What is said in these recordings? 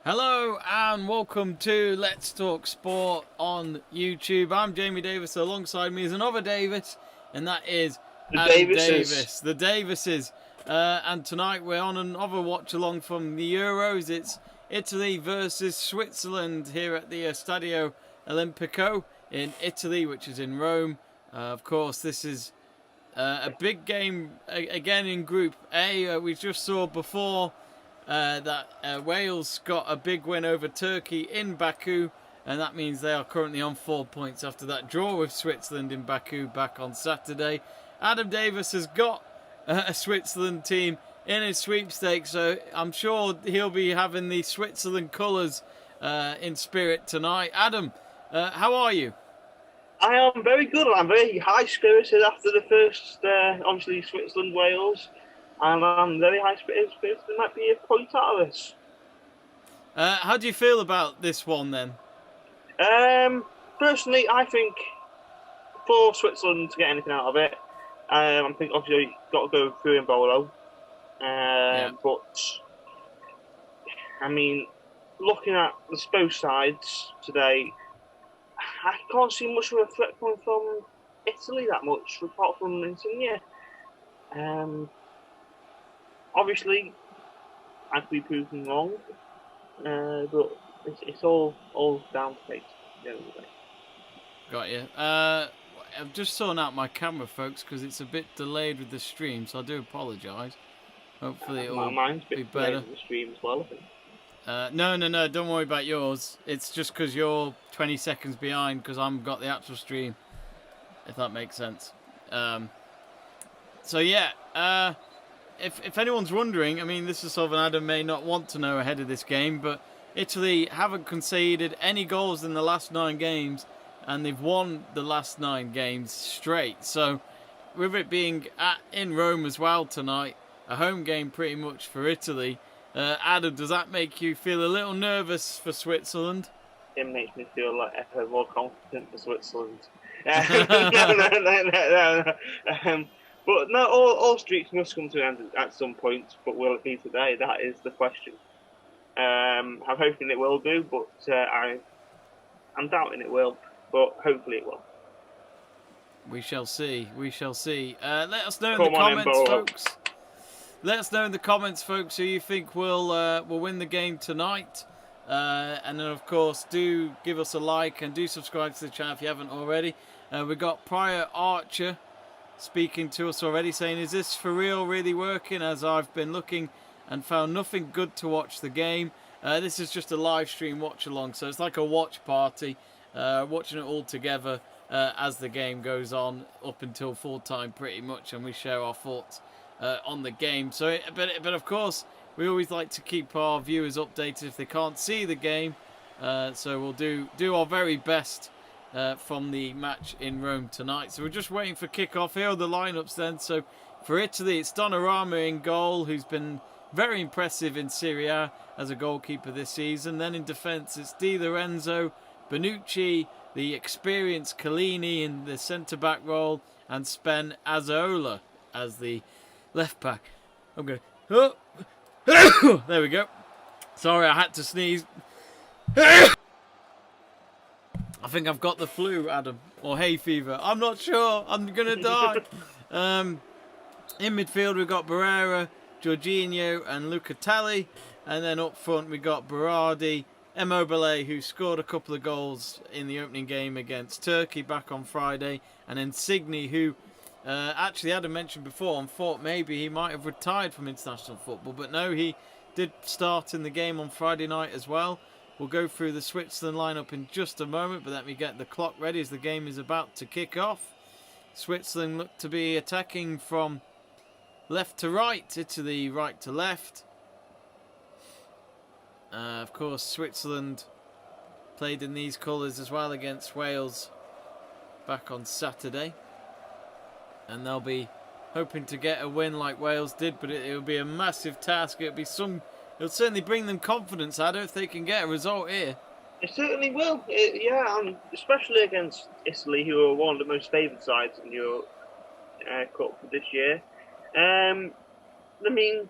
Hello and welcome to Let's Talk Sport on YouTube. I'm Jamie Davis. Alongside me is another Davis, and that is The Adam Davises. Davis. The Davises. And tonight we're on another watch along from the Euros. It's Italy versus Switzerland here at the Stadio Olimpico in Italy, which is in Rome. Of course, this is a big game again in Group A. We just saw before that Wales got a big win over Turkey in Baku, and that means they are currently on 4 points after that draw with Switzerland in Baku back on Saturday. Adam Davis has got a Switzerland team in his sweepstakes, so I'm sure he'll be having the Switzerland colours in spirit tonight. Adam, how are you? I am very good. I'm very high-spirited after the first, obviously, Switzerland-Wales. And I'm very high-spirited. There might be a point out of this. How do you feel about this one, then? Personally, I think for Switzerland to get anything out of it, I think obviously you've got to go through in Bolo. But, I mean, looking at both sides today, I can't see much of a threat coming from Italy that much, apart from Insigne. Obviously, I could be proven wrong, but it's all down to fate. Got you. I've just sorting out my camera, folks, because it's a bit delayed with the stream, so I do apologise. Hopefully it will be better. The stream as well, I think. No, don't worry about yours. It's just because you're 20 seconds behind because I've got the actual stream, if that makes sense. So yeah, if anyone's wondering, I mean, this is something Adam may not want to know ahead of this game, but Italy haven't conceded any goals in the last 9 games, and they've won the last 9 games straight. So with it being in Rome as well tonight, a home game pretty much for Italy, Adam, does that make you feel a little nervous for Switzerland? It makes me feel like more confident for Switzerland. No. But no, all streaks must come to an end at some point. But will it be today? That is the question. I'm hoping it will do, but I'm doubting it will. But hopefully it will. We shall see. We shall see. Let us know in the comments, folks. Let us know in the comments, folks, who you think will win the game tonight. And then, of course, do give us a like and do subscribe to the channel if you haven't already. We've got Prior Archer speaking to us already, saying, is this for real really working? As I've been looking and found nothing good to watch the game. This is just a live stream watch along, so it's like a watch party, watching it all together as the game goes on up until full time pretty much, and we share our thoughts on the game. So, but of course, we always like to keep our viewers updated if they can't see the game. So we'll do our very best from the match in Rome tonight. So we're just waiting for kick-off. Here are the lineups then. So for Italy, it's Donnarumma in goal, who's been very impressive in Serie A as a goalkeeper this season. Then in defence, it's Di Lorenzo, Bonucci, the experienced Chiellini in the centre-back role, and Spen Azola as the left back. I'm going to... Oh. There we go. Sorry, I had to sneeze. I think I've got the flu, Adam, or hay fever. I'm not sure. I'm going to die. In midfield, we've got Barrera, Jorginho, and Lucatelli. And then up front, we got Berardi, Immobile, who scored a couple of goals in the opening game against Turkey back on Friday. And Insigne, who... actually, Adam mentioned before and thought maybe he might have retired from international football, but no, he did start in the game on Friday night as well. We'll go through the Switzerland lineup in just a moment, but let me get the clock ready as the game is about to kick off. Switzerland look to be attacking from left to right, Italy right to left. Of course, Switzerland played in these colours as well against Wales back on Saturday. And they'll be hoping to get a win like Wales did, but it'll be a massive task. It'll certainly bring them confidence, Adam, if they can get a result here. It certainly will. And especially against Italy, who are one of the most favoured sides in your Cup this year. I mean,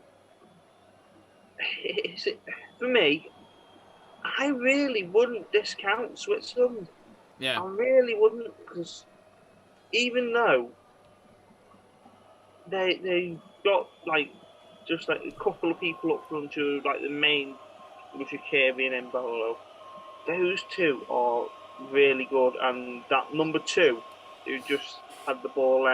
for me, I really wouldn't discount Switzerland. Yeah. I really wouldn't, because even though they got just a couple of people up front who like the main, which are Kirby and Mbolo, those two are really good, and that number 2 who just had the ball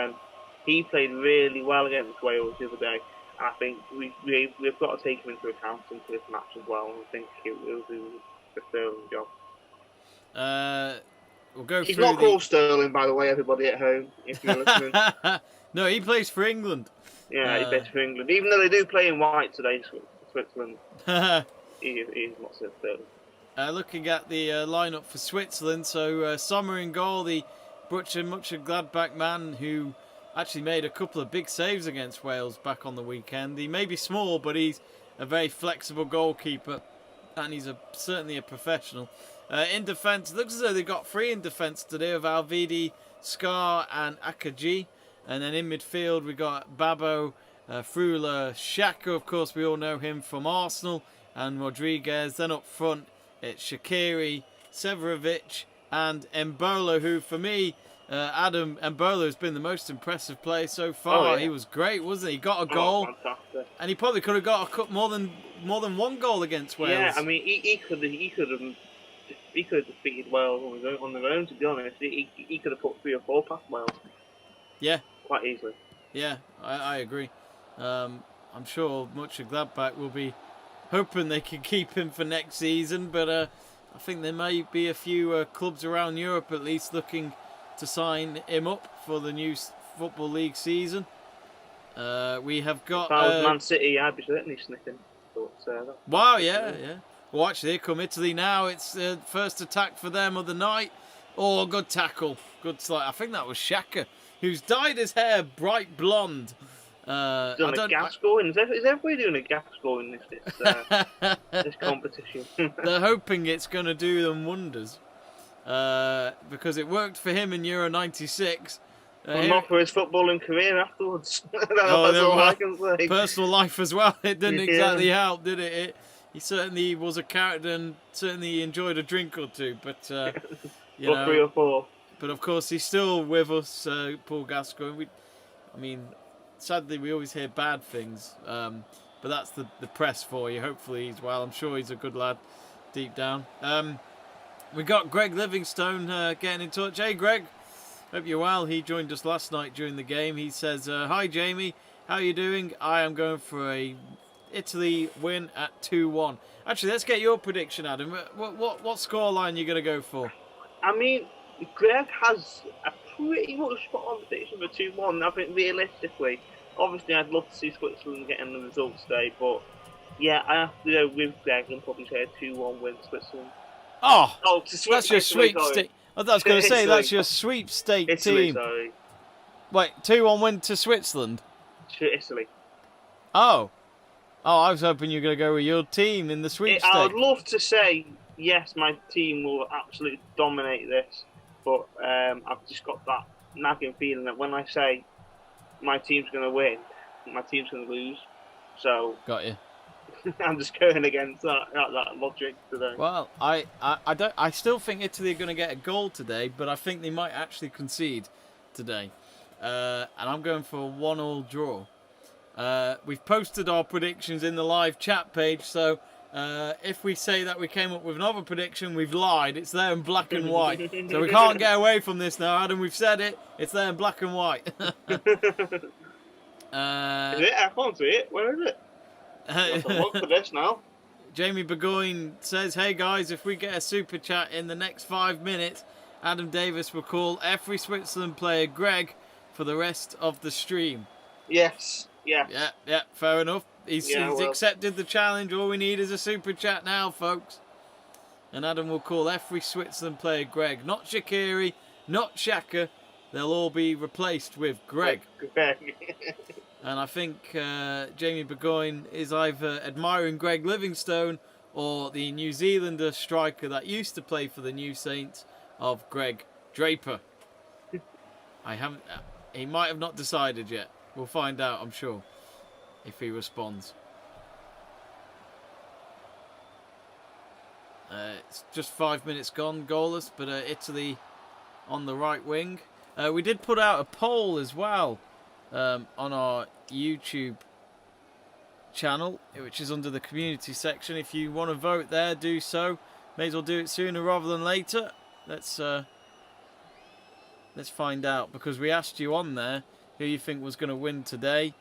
he played really well against Wales the other day. And I think we've got to take him into account into this match as well. And I think he'll do a sterling job. We'll go. He's not called Sterling, by the way, everybody at home, if you're listening. No, he plays for England. Yeah, he plays for England. Even though they do play in white today, Switzerland, he's not so Sterling. Looking at the lineup for Switzerland, so Sommer in goal, the Borussia Mönchengladbach man who actually made a couple of big saves against Wales back on the weekend. He may be small, but he's a very flexible goalkeeper, and he's certainly a professional. In defence, it looks as though they've got 3 in defence today of Alvidi, Scar and Akaji. And then in midfield, we got Babo, Frula, Xhaka, of course, we all know him from Arsenal, and Rodriguez. Then up front, it's Shaqiri, Severovic, and Mbolo, who for me, Adam Mbolo has been the most impressive player so far. Oh, yeah. He was great, wasn't he? He got a goal, and he probably could have got more than one goal against Wales. Yeah, I mean, he could have defeated Wales on their own. To be honest, he could have put 3 or 4 past Wales. Yeah, quite easily. Yeah, I agree. I'm sure Mönchengladbach will be hoping they can keep him for next season, but I think there may be a few clubs around Europe at least looking to sign him up for the new Football League season. We have got... If I was Man City, I'd be certainly sniffing. But, wow, yeah. Well, actually, here come Italy now. It's the first attack for them of the night. Oh, good tackle. Good slide. I think that was Xhaka, who's dyed his hair bright blonde. Doing a gas scoring. Is everybody doing a gas scoring this competition? They're hoping it's going to do them wonders. Because it worked for him in Euro 96. Not for his footballing career afterwards. That's all I can say. Personal life as well. It didn't exactly help, did it? He certainly was a character and certainly enjoyed a drink or two. But, you know, 3 or 4. But of course, he's still with us, Paul Gascoigne. Sadly, we always hear bad things. But that's the press for you. Hopefully he's well. I'm sure he's a good lad deep down. We got Greg Livingstone getting in touch. Hey, Greg. Hope you're well. He joined us last night during the game. He says, hi, Jamie. How are you doing? I am going for a Italy win at 2-1. Actually, let's get your prediction, Adam. What scoreline are you going to go for? I mean, Greg has a pretty much spot on prediction for 2-1. I think realistically, obviously I'd love to see Switzerland getting the results today, but yeah, I have to go with Greg and probably say a 2-1 win Switzerland. That's your sweepstake. I was going to say, that's your sweepstake team. Sorry. Wait, 2-1 win to Switzerland? To Italy. Oh, I was hoping you were going to go with your team in the sweepstake. I would love to say, yes, my team will absolutely dominate this, but I've just got that nagging feeling that when I say my team's going to win, my team's going to lose. So got you. I'm just going against that logic today. Well, I still think Italy are going to get a goal today, but I think they might actually concede today. And I'm going for a 1-1 draw. We've posted our predictions in the live chat page, so if we say that we came up with another prediction, we've lied. It's there in black and white. So we can't get away from this now, Adam. We've said it. It's there in black and white. Is it? I can't see it. Where is it? Let's look for this now. Jamie Burgoyne says, hey guys, if we get a super chat in the next 5 minutes, Adam Davies will call every Switzerland player Greg for the rest of the stream. Yes. Yeah, fair enough. He's accepted the challenge. All we need is a super chat now, folks. And Adam will call every Switzerland player Greg. Not Shaqiri, not Xhaka. They'll all be replaced with Greg. And I think Jamie Burgoyne is either admiring Greg Livingstone or the New Zealander striker that used to play for the New Saints of Greg Draper. He might have not decided yet. We'll find out, I'm sure, if he responds. It's just 5 minutes gone, goalless, but Italy on the right wing. We did put out a poll as well on our YouTube channel, which is under the community section. If you want to vote there, do so. May as well do it sooner rather than later. Let's find out, because we asked you on there who you think was going to win today.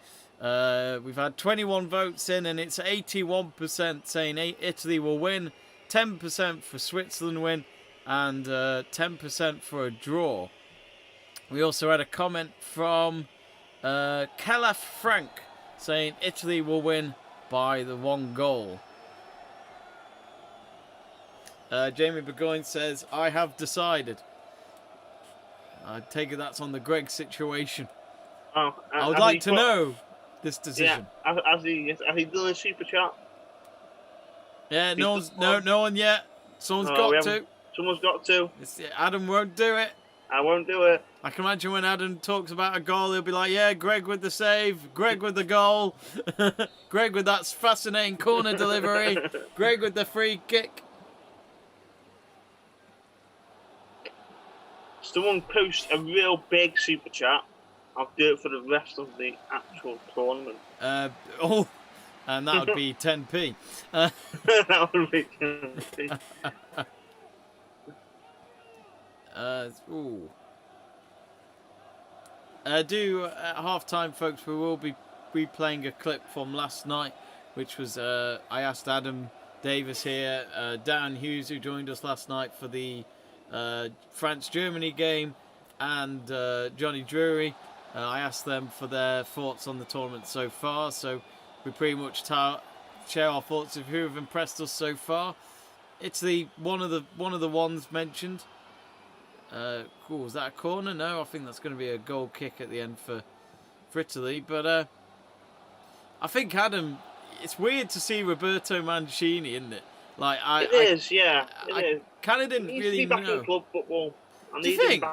We've had 21 votes in, and it's 81% saying Italy will win, 10% for Switzerland win, and 10% for a draw. We also had a comment from Calaf Frank saying Italy will win by the 1 goal. Jamie Burgoyne says, I have decided. I take it that's on the Greg situation. Oh, I would like to know this decision. Yeah, has he done a super chat? Yeah, no one yet. Someone's got to. Someone's got to. Adam won't do it. I won't do it. I can imagine when Adam talks about a goal, he'll be like, yeah, Greg with the save, Greg with the goal, Greg with that fascinating corner delivery, Greg with the free kick. Someone post a real big super chat. I'll do it for the rest of the actual tournament. And that would be 10p. That would be 10p. At half-time, folks, we will be replaying a clip from last night, which was, I asked Adam Davies here, Dan Hughes, who joined us last night for the France-Germany game, and Johnny Drury. I asked them for their thoughts on the tournament so far, so we pretty much share our thoughts of who have impressed us so far. Italy, one of the ones mentioned. Cool, was that a corner? No, I think that's going to be a goal kick at the end for Italy. But I think, Adam, it's weird to see Roberto Mancini, isn't it? Like I kind of didn't really know. Back in club football. Do you think?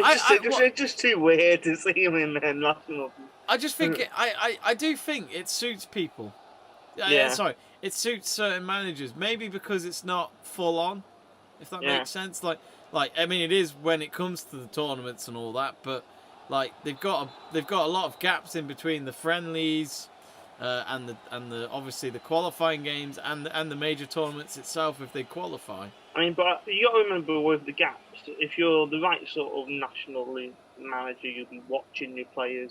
It's just too weird to see him in there national. I just think I do think it suits people. Sorry, it suits certain managers. Maybe because it's not full on, if that makes sense. Like I mean, it is when it comes to the tournaments and all that, but like they've got a lot of gaps in between the friendlies. And the obviously the qualifying games and the major tournaments itself if they qualify. I mean, but you got to remember with the gaps, if you're the right sort of national league manager, you'll be watching your players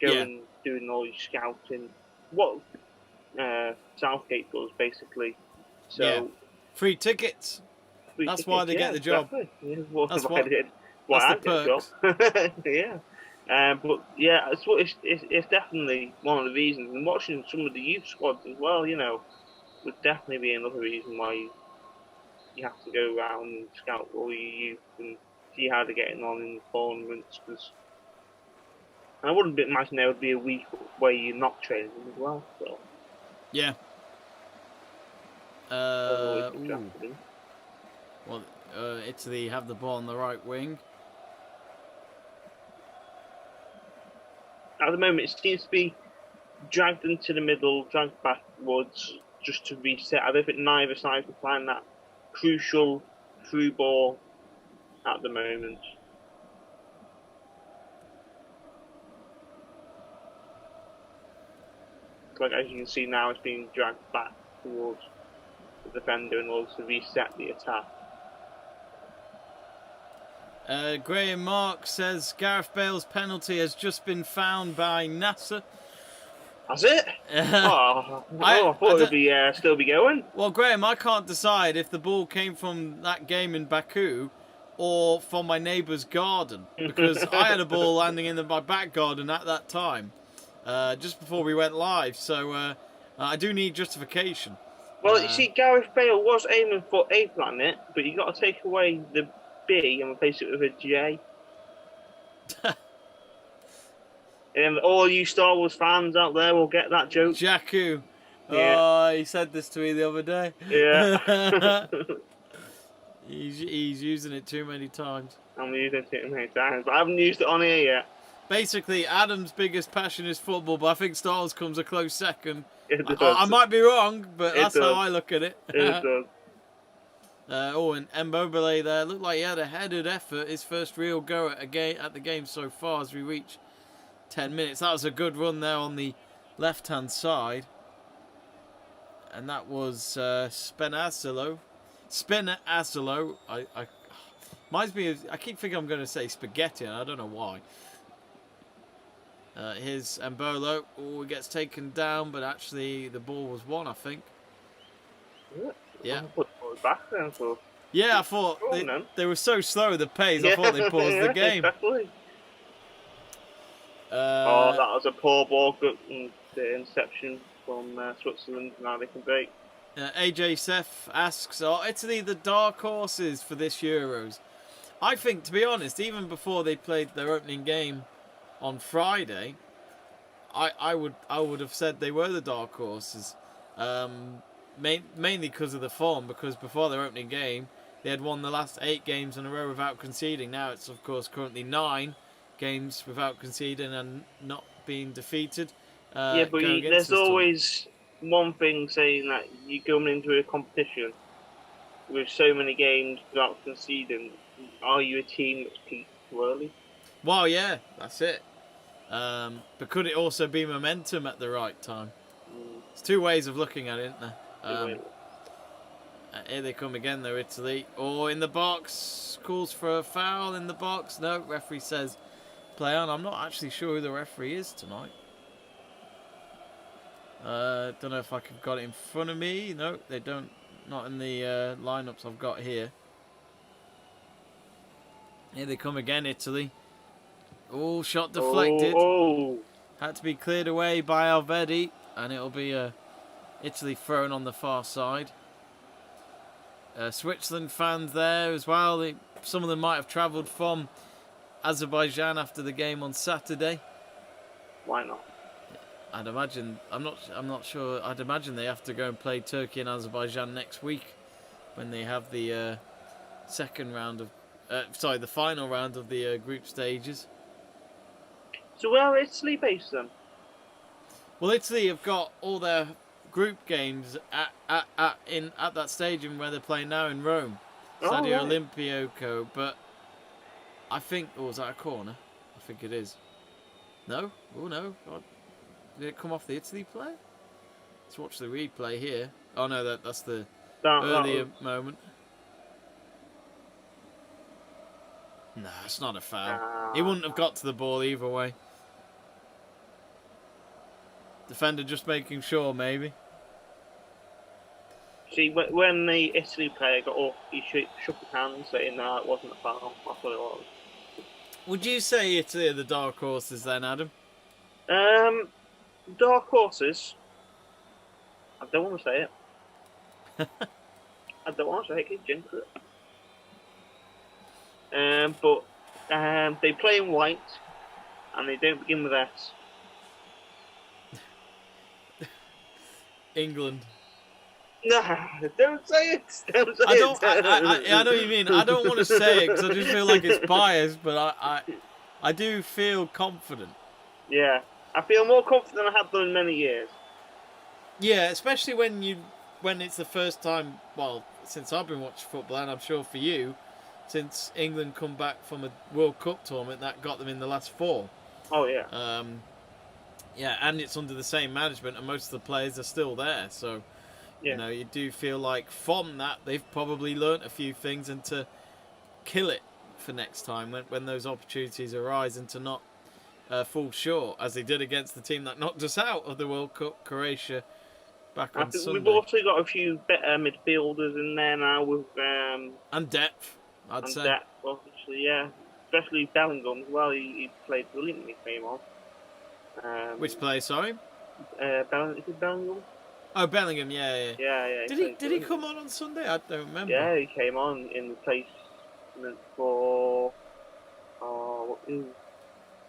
going doing all your scouting. What Southgate does basically. So free tickets. That's why they get the job. Yeah, that's why they did. That's the perks. Yeah. But yeah, it's definitely one of the reasons. And watching some of the youth squads as well, would definitely be another reason why you have to go around and scout all your youth and see how they're getting on in the tournaments. Cause, and I wouldn't imagine there would be a week where you're not training them as well. So. Yeah. Italy have the ball on the right wing. At the moment, it seems to be dragged into the middle, dragged backwards, just to reset. I don't think neither side can find that crucial through ball at the moment. Like as you can see now, it's being dragged back towards the defender in order to reset the attack. Graham Mark says Gareth Bale's penalty has just been found by NASA. Has it? I thought it would still be going. Well, Graham, I can't decide if the ball came from that game in Baku or from my neighbour's garden, because I had a ball landing in my back garden at that time, just before we went live. So I do need justification. Well, you see, Gareth Bale was aiming for a planet, but you got to take away the B and replace it with a J. And all you Star Wars fans out there will get that joke. Jakku. Yeah. Oh, he said this to me the other day. Yeah. He's using it too many times. I'm using it too many times, but I haven't used it on here yet. basically Adam's biggest passion is football, but I think Styles comes a close second. It I might be wrong, but that's how I look at it. It does. And Mbobele there looked like he had a headed effort. His first real go at the game so far as we reach 10 minutes. That was a good run there on the left-hand side. And that was Spinazzola. Reminds me of, I keep thinking I'm going to say spaghetti, and I don't know why. Here's Mbolo. Oh, he gets taken down, but actually the ball was won, I think. Yeah. Back then, so. Yeah, I thought they were so slow with the pace. I thought they paused the game. Exactly. That was a poor ball. The interception from Switzerland. Now they can break. AJ Seth asks, "Are Italy the dark horses for this Euros?" I think, to be honest, even before they played their opening game on Friday, I would have said they were the dark horses. Mainly because of the form, because before their opening game they had won the last 8 games in a row without conceding. Now it's of course currently 9 games without conceding and not being defeated. But there's always one thing saying that you're going into a competition with so many games without conceding. Are you a team that's peaked too early? Well, yeah, that's it. But could it also be momentum at the right time? There's 2 ways of looking at it, isn't there? Here they come again though, Italy. In the box. Calls for a foul in the box. No, referee says play on. I'm not actually sure who the referee is tonight. Don't know if I could got it in front of me. No, they don't. Not in the lineups I've got here. Here they come again, Italy. Oh, shot deflected. Had to be cleared away by Alvedi, and it'll be Italy thrown on the far side. Switzerland fans there as well. Some of them might have travelled from Azerbaijan after the game on Saturday. Why not? I'd imagine. I'm not sure. I'd imagine they have to go and play Turkey and Azerbaijan next week when they have the the final round of the group stages. So where are Italy based then? Well, Italy have got all their group games at that stadium where they're playing now in Rome, Stadio Olimpico. But I think, was that a corner? I think it is. No? Oh no! God. Did it come off the Italy play? Let's watch the replay here. Oh no, that's the earlier moment. No, it's not a foul. He wouldn't have got to the ball either way. Defender just making sure, maybe. See, when the Italy player got up, he shook his hand, saying, "No, it wasn't a foul." That's what it was. Would you say Italy are the dark horses then, Adam? Dark horses. I don't want to say it. I don't want to say it. Keep jinx it. But they play in white, and they don't begin with S. England. No, don't say it. Don't say it. I know what you mean. I don't want to say it because I just feel like it's biased, but I do feel confident. Yeah, I feel more confident than I have done in many years. Yeah, especially when it's the first time. Well, since I've been watching football, and I'm sure for you, since England come back from a World Cup tournament that got them in the last 4. Oh yeah. Yeah, and it's under the same management, and most of the players are still there. So, yeah. You do feel like from that they've probably learnt a few things, and to kill it for next time when those opportunities arise, and to not fall short as they did against the team that knocked us out of the World Cup, Croatia, back on Sunday. We've also got a few better midfielders in there now with and depth. I'd say. Depth, obviously, yeah. Especially Bellingham as well. He played brilliantly when he came on. Which player, sorry? Is it Bellingham? Oh, Bellingham, yeah. Yeah. Did he come on Sunday? I don't remember. Yeah, he came on in replacement for... who?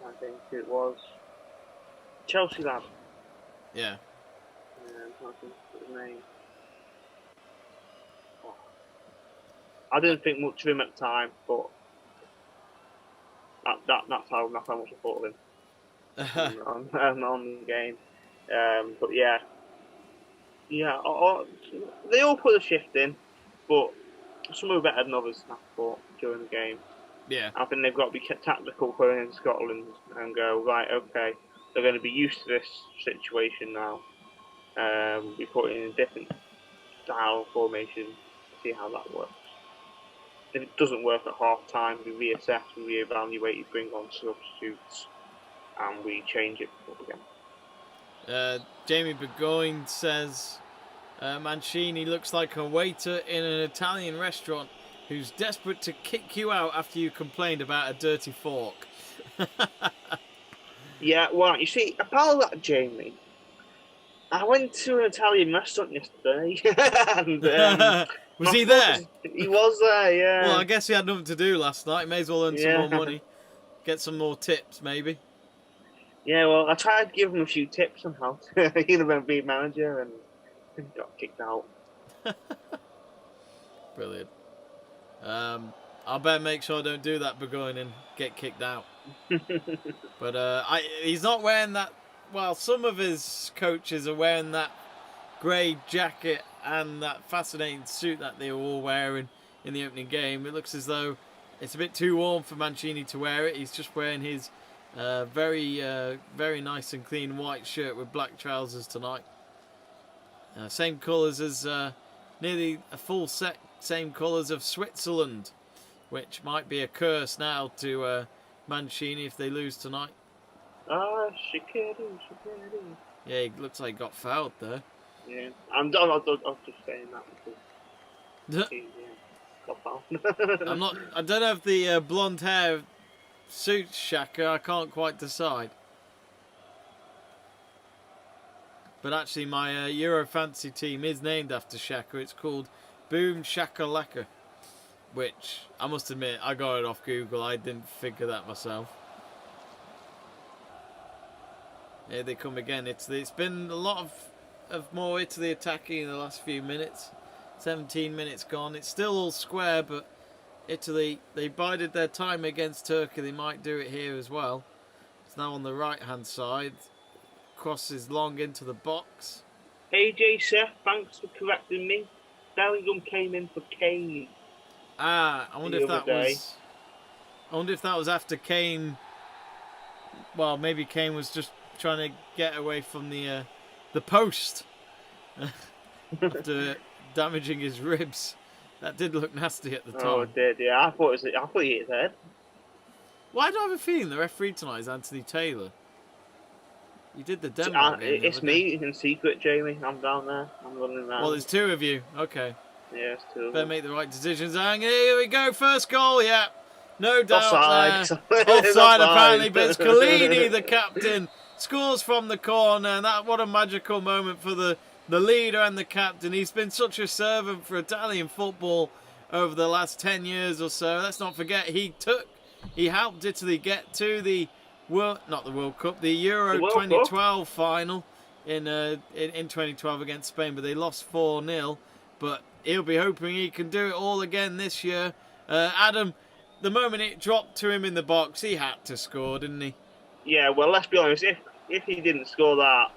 I think it was... Chelsea lad. Yeah. I can't think of his name. I didn't think much of him at the time, but that's how much I thought of him. on the game. But yeah, they all put a shift in, but some are better than others. I thought during the game. Yeah, I think they've got to be tactical going into Scotland and go right. Okay, they're going to be used to this situation now. We put in a different style formation, see how that works. If it doesn't work at half time, we reassess, we reevaluate, we bring on substitutes, and we change it up again. Jamie Burgoyne says Mancini looks like a waiter in an Italian restaurant who's desperate to kick you out after you complained about a dirty fork. Yeah, well, you see, about that, Jamie, I went to an Italian restaurant yesterday, and was he there? He was there, yeah. Well, I guess he had nothing to do last night. May as well earn some more money, get some more tips, maybe. Yeah, well, I tried to give him a few tips on how to be a manager, and got kicked out. Brilliant. I better make sure I don't do that, Burgoyne, and get kicked out. But he's not wearing that. Well, some of his coaches are wearing that grey jacket and that fascinating suit that they were all wearing in the opening game. It looks as though it's a bit too warm for Mancini to wear it. He's just wearing his very nice and clean white shirt with black trousers tonight. Same colours as nearly a full set, same colours of Switzerland, which might be a curse now to Mancini if they lose tonight. Shikari. Yeah, he looks like he got fouled there. Yeah, I'm just saying that because he got fouled. I don't know if the blonde hair suits Xhaka. I can't quite decide. But actually, my Euro fantasy team is named after Xhaka. It's called Boom Shakalaka, which I must admit I got it off Google. I didn't figure that myself. Here they come again. It's been a lot of more Italy attacking in the last few minutes. 17 minutes gone. It's still all square, but Italy, they bided their time against Turkey. They might do it here as well. It's now on the right-hand side. Crosses long into the box. AJ Seth, thanks for correcting me. Bellingham came in for Kane. I wonder if that was after Kane. Well, maybe Kane was just trying to get away from the post after damaging his ribs. That did look nasty at the time. Oh, it did. Yeah, I thought he hit his head. Why do I have a feeling the referee tonight is Anthony Taylor? You did the demo game. It's me in secret, Jamie. I'm down there. I'm running around. Well, there's two of you. Okay. Yeah, it's two of Better them. make the right decisions. And here we go. First goal. Yeah. No doubt. Offside. Offside apparently, but it's Collini, the captain, scores from the corner. And what a magical moment for the leader and the captain. He's been such a servant for Italian football over the last 10 years or so. Let's not forget he helped Italy get to the World Cup, the Euro 2012 final in 2012 against Spain, but they lost 4-0. But he'll be hoping he can do it all again this year. Adam, the moment it dropped to him in the box, he had to score, didn't he? Yeah, well, let's be honest. If he didn't score that,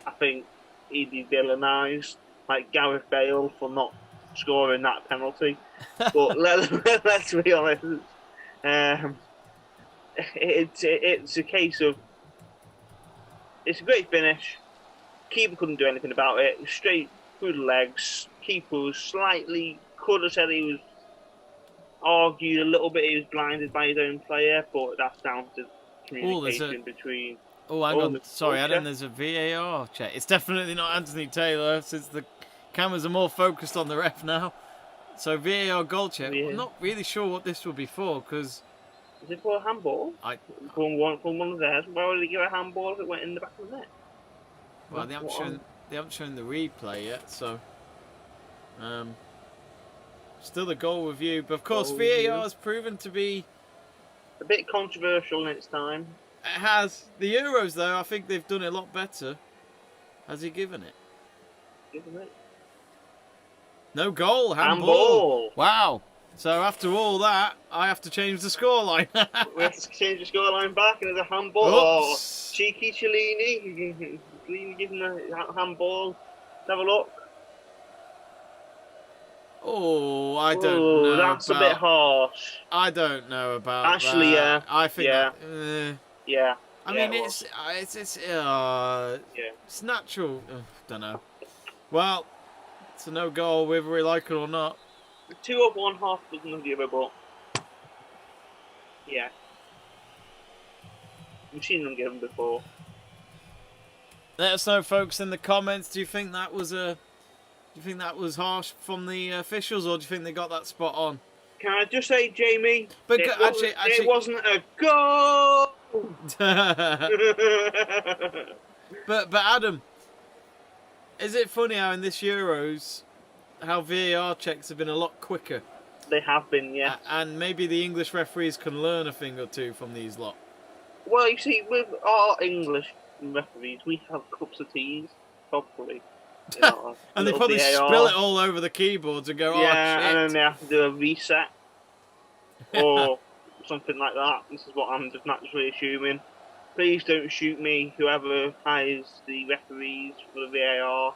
I think he'd be villainised, like Gareth Bale, for not scoring that penalty. But let's be honest. It's a case of it's a great finish. Keeper couldn't do anything about it. Straight through the legs. Keeper was slightly could have said he was argued a little bit. He was blinded by his own player, but that's down to communication between. Oh, hang on. Sorry, Adam. There's a VAR check. It's definitely not Anthony Taylor, since the cameras are more focused on the ref now. So VAR goal check. Yeah. I'm not really sure what this will be for, because. Is it for a handball? From one of theirs. Why would they give a handball if it went in the back of the net? Well, they haven't shown the replay yet, so still a goal review. But of course, VAR has proven to be a bit controversial in its time. It has. The Euros, though, I think they've done it a lot better. Has he given it? Given it? No goal. Handball. Handball. Wow. So after all that, I have to change the scoreline. We have to change the scoreline back, and there's a handball. Oh, cheeky Cellini. Cellini giving a handball. Let's have a look. Oh, I don't know. That's a bit harsh. I don't know about Actually, that. I think yeah. I mean, it's natural. Don't know. Well, it's a no goal, whether we like it or not. 2 of one, half dozen of the other, but yeah, we've seen them give them before. Let us know, folks, in the comments. Do you think that was harsh from the officials, or do you think they got that spot on? Can I just say, Jamie? But actually, it wasn't a goal. but Adam, is it funny how in this Euros, how VAR checks have been a lot quicker? They have been, yeah. And maybe the English referees can learn a thing or two from these lot. Well, you see, with our English referees, we have cups of teas, probably. You know, and they probably VAR. spill it all over the keyboards and go, oh, yeah, shit. and then they have to do a reset. Or something like that. This is what I'm just naturally assuming. Please don't shoot me, whoever hires the referees for the VAR.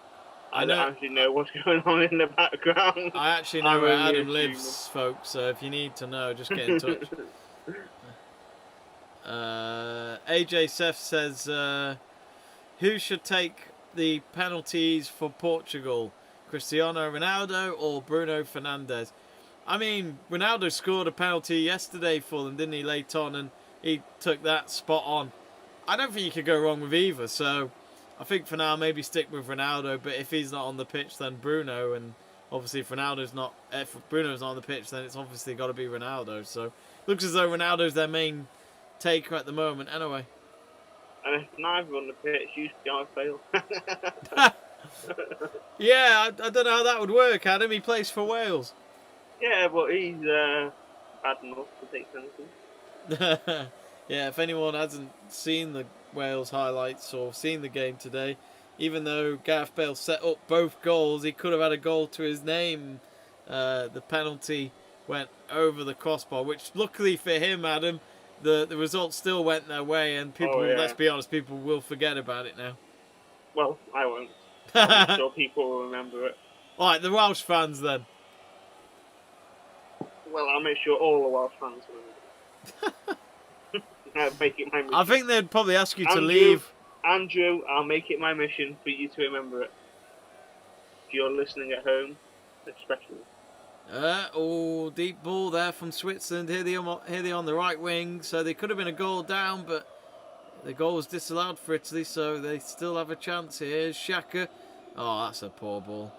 I don't actually know what's going on in the background. I actually know where Adam lives, folks, so if you need to know, just get in touch. AJ Seth says, who should take the penalties for Portugal? Cristiano Ronaldo or Bruno Fernandez? I mean, Ronaldo scored a penalty yesterday for them, didn't he, late on, and he took that spot on. I don't think you could go wrong with either, so I think for now maybe stick with Ronaldo, but if he's not on the pitch, then Bruno, and obviously if Bruno's not on the pitch, then it's obviously got to be Ronaldo. So looks as though Ronaldo's their main taker at the moment. Anyway. And if neither on the pitch, you Gareth Bale. Yeah, I don't know how that would work, Adam. He plays for Wales. Yeah, but he's bad enough to take penalties. Yeah, if anyone hasn't seen the Wales highlights or seen the game today, even though Gareth Bale set up both goals, he could have had a goal to his name. The penalty went over the crossbar, which luckily for him, Adam, the result still went their way, and people, let's be honest, people will forget about it now. Well, I won't. I'm sure people will remember it. Alright, the Welsh fans then. Well, I'll make sure all the Welsh fans remember it. I'll make it my mission. I think they'd probably ask you to leave. Andrew, I'll make it my mission for you to remember it. If you're listening at home, especially. Deep ball there from Switzerland. Here they on the right wing. So they could have been a goal down, but the goal was disallowed for Italy, so they still have a chance here. Here's Xhaka. Oh, that's a poor ball.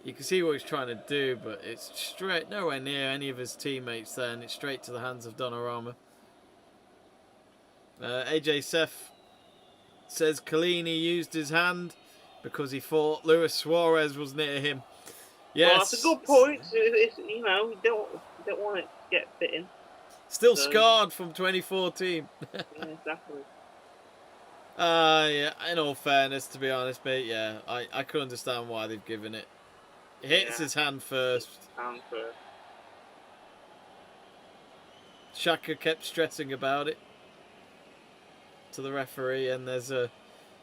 You can see what he's trying to do, but it's straight, nowhere near any of his teammates there, and it's straight to the hands of Donnarumma. AJ Seth says Chiellini used his hand because he thought Luis Suarez was near him. Yes. Well, that's a good point. It's, you know, you don't want it to get fit in. Still scarred from 2014. Yeah, exactly. Yeah, in all fairness, to be honest, mate, yeah, I could understand why they've given it. It hits his hand first. Xhaka kept stressing about it to the referee, and there's a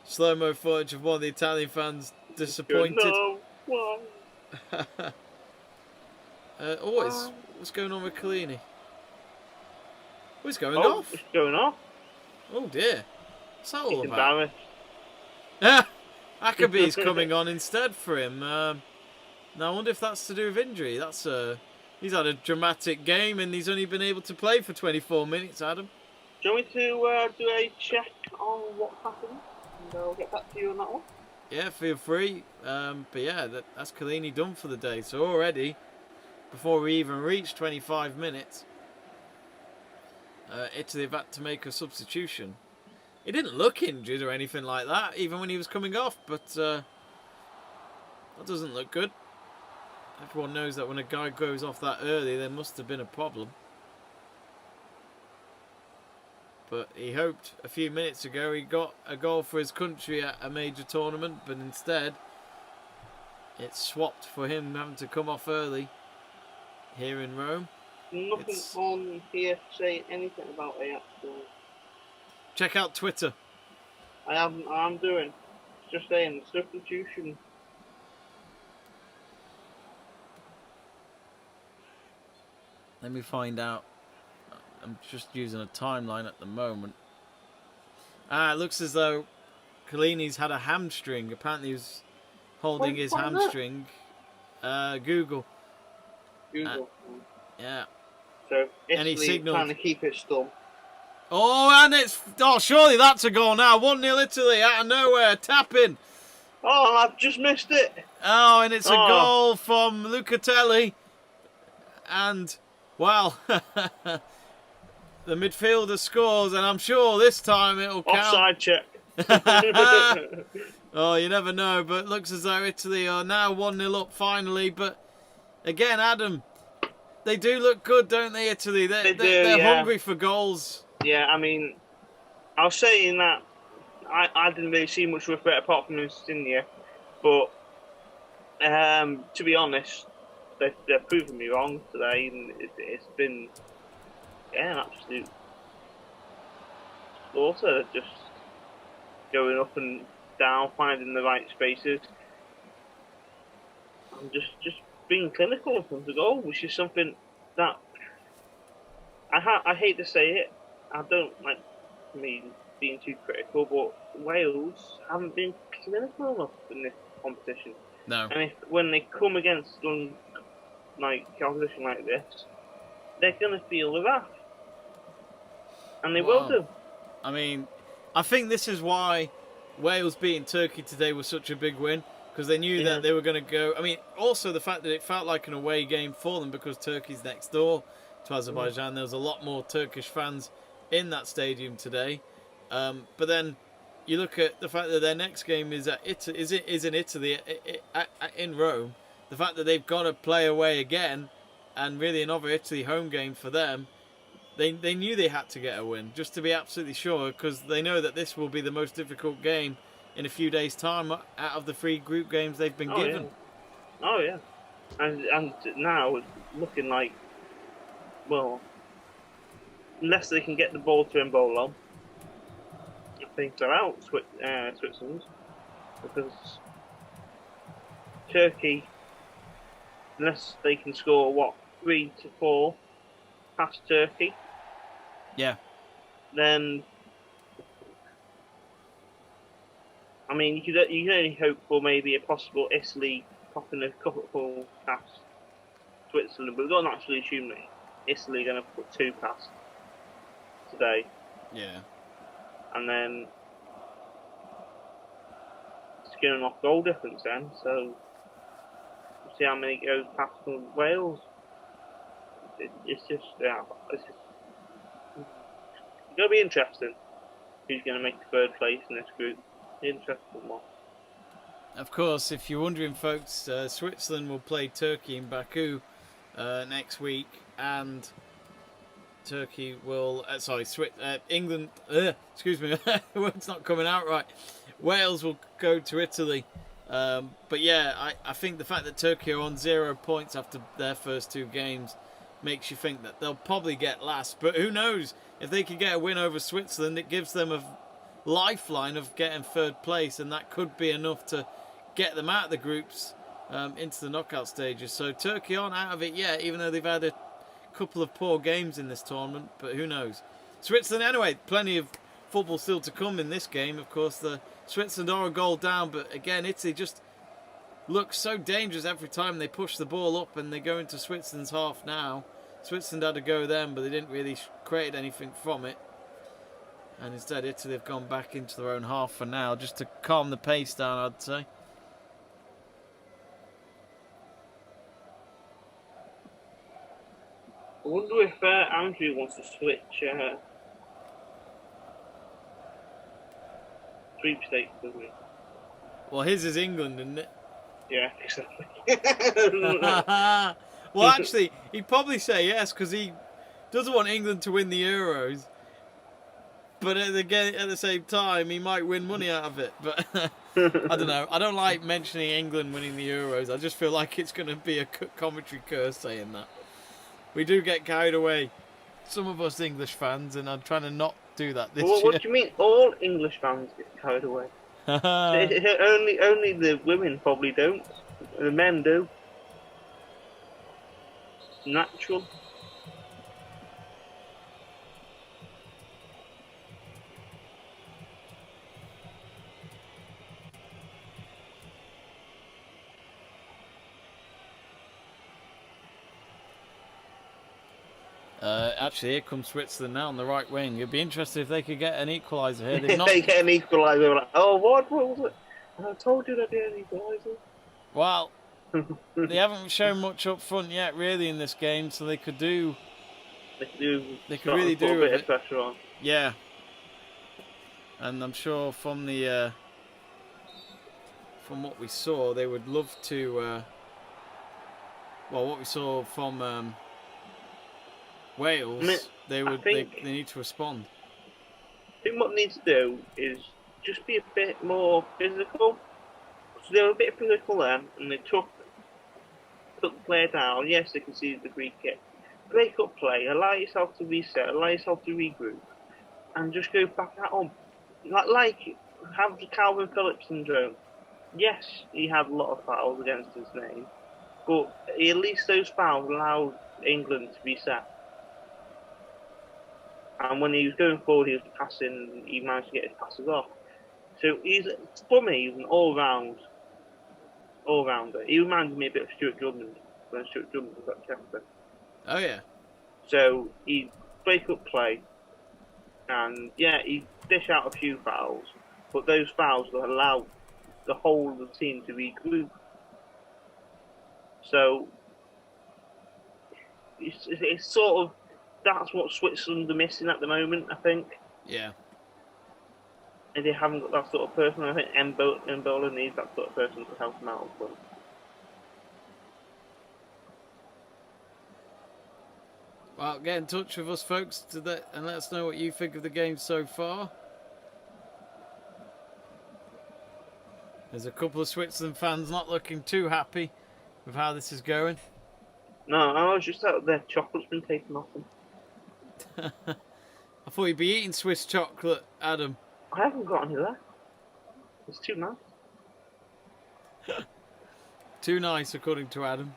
slow-mo footage of one of the Italian fans disappointed. What's going on with Chiellini? Oh, he's going off. It's going off. Oh dear. What's that all about? Akabi's coming on instead for him. Now I wonder if that's to do with injury. He's had a dramatic game and he's only been able to play for 24 minutes, Adam. Do you want me to do a check on what happened? And I'll get back to you on that one. Yeah, feel free. But yeah, that's Chiellini done for the day. So already, before we even reach 25 minutes, Italy have had to make a substitution. He didn't look injured or anything like that, even when he was coming off, but that doesn't look good. Everyone knows that when a guy goes off that early, there must have been a problem. But he hoped a few minutes ago he got a goal for his country at a major tournament, but instead it's swapped for him having to come off early. here in Rome. Nothing on here saying anything about Ajax. Check out Twitter. I'm doing. Just saying, substitution. Let me find out. I'm just using a timeline at the moment. It looks as though Chiellini's had a hamstring. Apparently he was holding his hamstring. Google. Yeah. So Italy trying to keep it still. Oh, and surely that's a goal now. 1-0 Italy out of nowhere. Tapping. Oh, I've just missed it. Oh, and it's a goal from Lucatelli. And, well, the midfielder scores, and I'm sure this time it'll count. Offside check. Oh, you never know, but it looks as though Italy are now 1-0 up finally. But, again, Adam, they do look good, don't they, Italy? They're hungry for goals. Yeah, I mean, I was saying that I didn't really see much with it apart from Insigne, but to be honest, they're proving me wrong today, and it's been an absolute slaughter. Just going up and down, finding the right spaces, and just being clinical in front of goal, which is something that I hate to say it. I don't like me being too critical, but Wales haven't been clinical enough in this competition. No. And when they come against opposition like this, they're going to feel the wrath. And they will do. I mean, I think this is why Wales beating Turkey today was such a big win, because they knew that they were going to go. I mean, also the fact that it felt like an away game for them because Turkey's next door to Azerbaijan. There was a lot more Turkish fans in that stadium today. But then you look at the fact that their next game is in Italy, in Rome. The fact that they've got to play away again, and really another Italy home game for them. They knew they had to get a win just to be absolutely sure, because they know that this will be the most difficult game in a few days' time out of the 3 group games they've been given. Yeah. Oh yeah, and now it's looking like, well, unless they can get the ball to Embolo, I think they're out, Switzerland, because Turkey, unless they can score 3 to 4 past Turkey, then I mean you can only hope for maybe a possible Italy popping a couple past Switzerland, but we've got to naturally assume that Italy are going to put 2 past today. Yeah. And then it's going off goal difference then, so we'll see how many goes past from Wales. It's just going to be interesting who's going to make the 3rd place in this group. Interesting one. Of course, if you're wondering, folks, Switzerland will play Turkey in Baku next week, and Turkey will... England... excuse me, it's not coming out right. Wales will go to Italy. But yeah, I think the fact that Turkey are on 0 points after their first 2 games makes you think that they'll probably get last. But who knows? If they can get a win over Switzerland, it gives them a lifeline of getting 3rd place, and that could be enough to get them out of the groups into the knockout stages. So Turkey aren't out of it yet, even though they've had a couple of poor games in this tournament, but who knows. Switzerland, anyway, plenty of football still to come in this game. Of course, the Switzerland are a goal down, but again, Italy just looks so dangerous every time they push the ball up, and they go into Switzerland's half now. Switzerland had to go then, but they didn't really create anything from it. And instead, Italy have gone back into their own half for now, just to calm the pace down, I'd say. I wonder if Andrew wants to switch sweepstakes, doesn't he? Well, his is England, isn't it? Yeah, exactly. Well, actually, he'd probably say yes, because he doesn't want England to win the Euros. But at the same time, he might win money out of it. But I don't know. I don't like mentioning England winning the Euros. I just feel like it's going to be a commentary curse saying that. we do get carried away. Some of us English fans, and I'm trying to not do that this Well, year. what do you mean? All English fans get carried away. Only the women probably don't. The men do. Natural. Actually, here comes Switzerland now on the right wing. It'd be interesting if they could get an equaliser here. They've not... They get an equaliser. Like, oh, what was it? I told you that they had an equaliser. Well, they haven't shown much up front yet, really, in this game, so they could do. They could really do a bit of pressure on. Yeah, and I'm sure from the from what we saw, they would love to. Well, what we saw from Wales, they need to respond. I think what they need to do is just be a bit more physical. So they were a bit physical then, and they took the player down. Yes, they conceded the free kick. Break up play, allow yourself to reset, allow yourself to regroup, and just go back at them. Like have the Calvin Phillips syndrome. Yes, he had a lot of fouls against his name, but at least those fouls allowed England to reset. And when he was going forward, he was passing. He managed to get his passes off. So for me, he's an all-rounder. He reminded me a bit of Stuart Drummond when Stuart Drummond was at Chester. Oh yeah. So he break up play, and yeah, he dish out a few fouls, but those fouls will allow the whole of the team to regroup. So it's sort of that's what Switzerland are missing at the moment, I think. Yeah. And they haven't got that sort of person. I think Mbola needs that sort of person to help him out. But well, get in touch with us, folks, and let us know what you think of the game so far. There's a couple of Switzerland fans not looking too happy with how this is going. No, I was just out there. Chocolate's been taken off them. I thought you'd be eating Swiss chocolate, Adam. I haven't got any left. It's too nice. Too nice, according to Adam.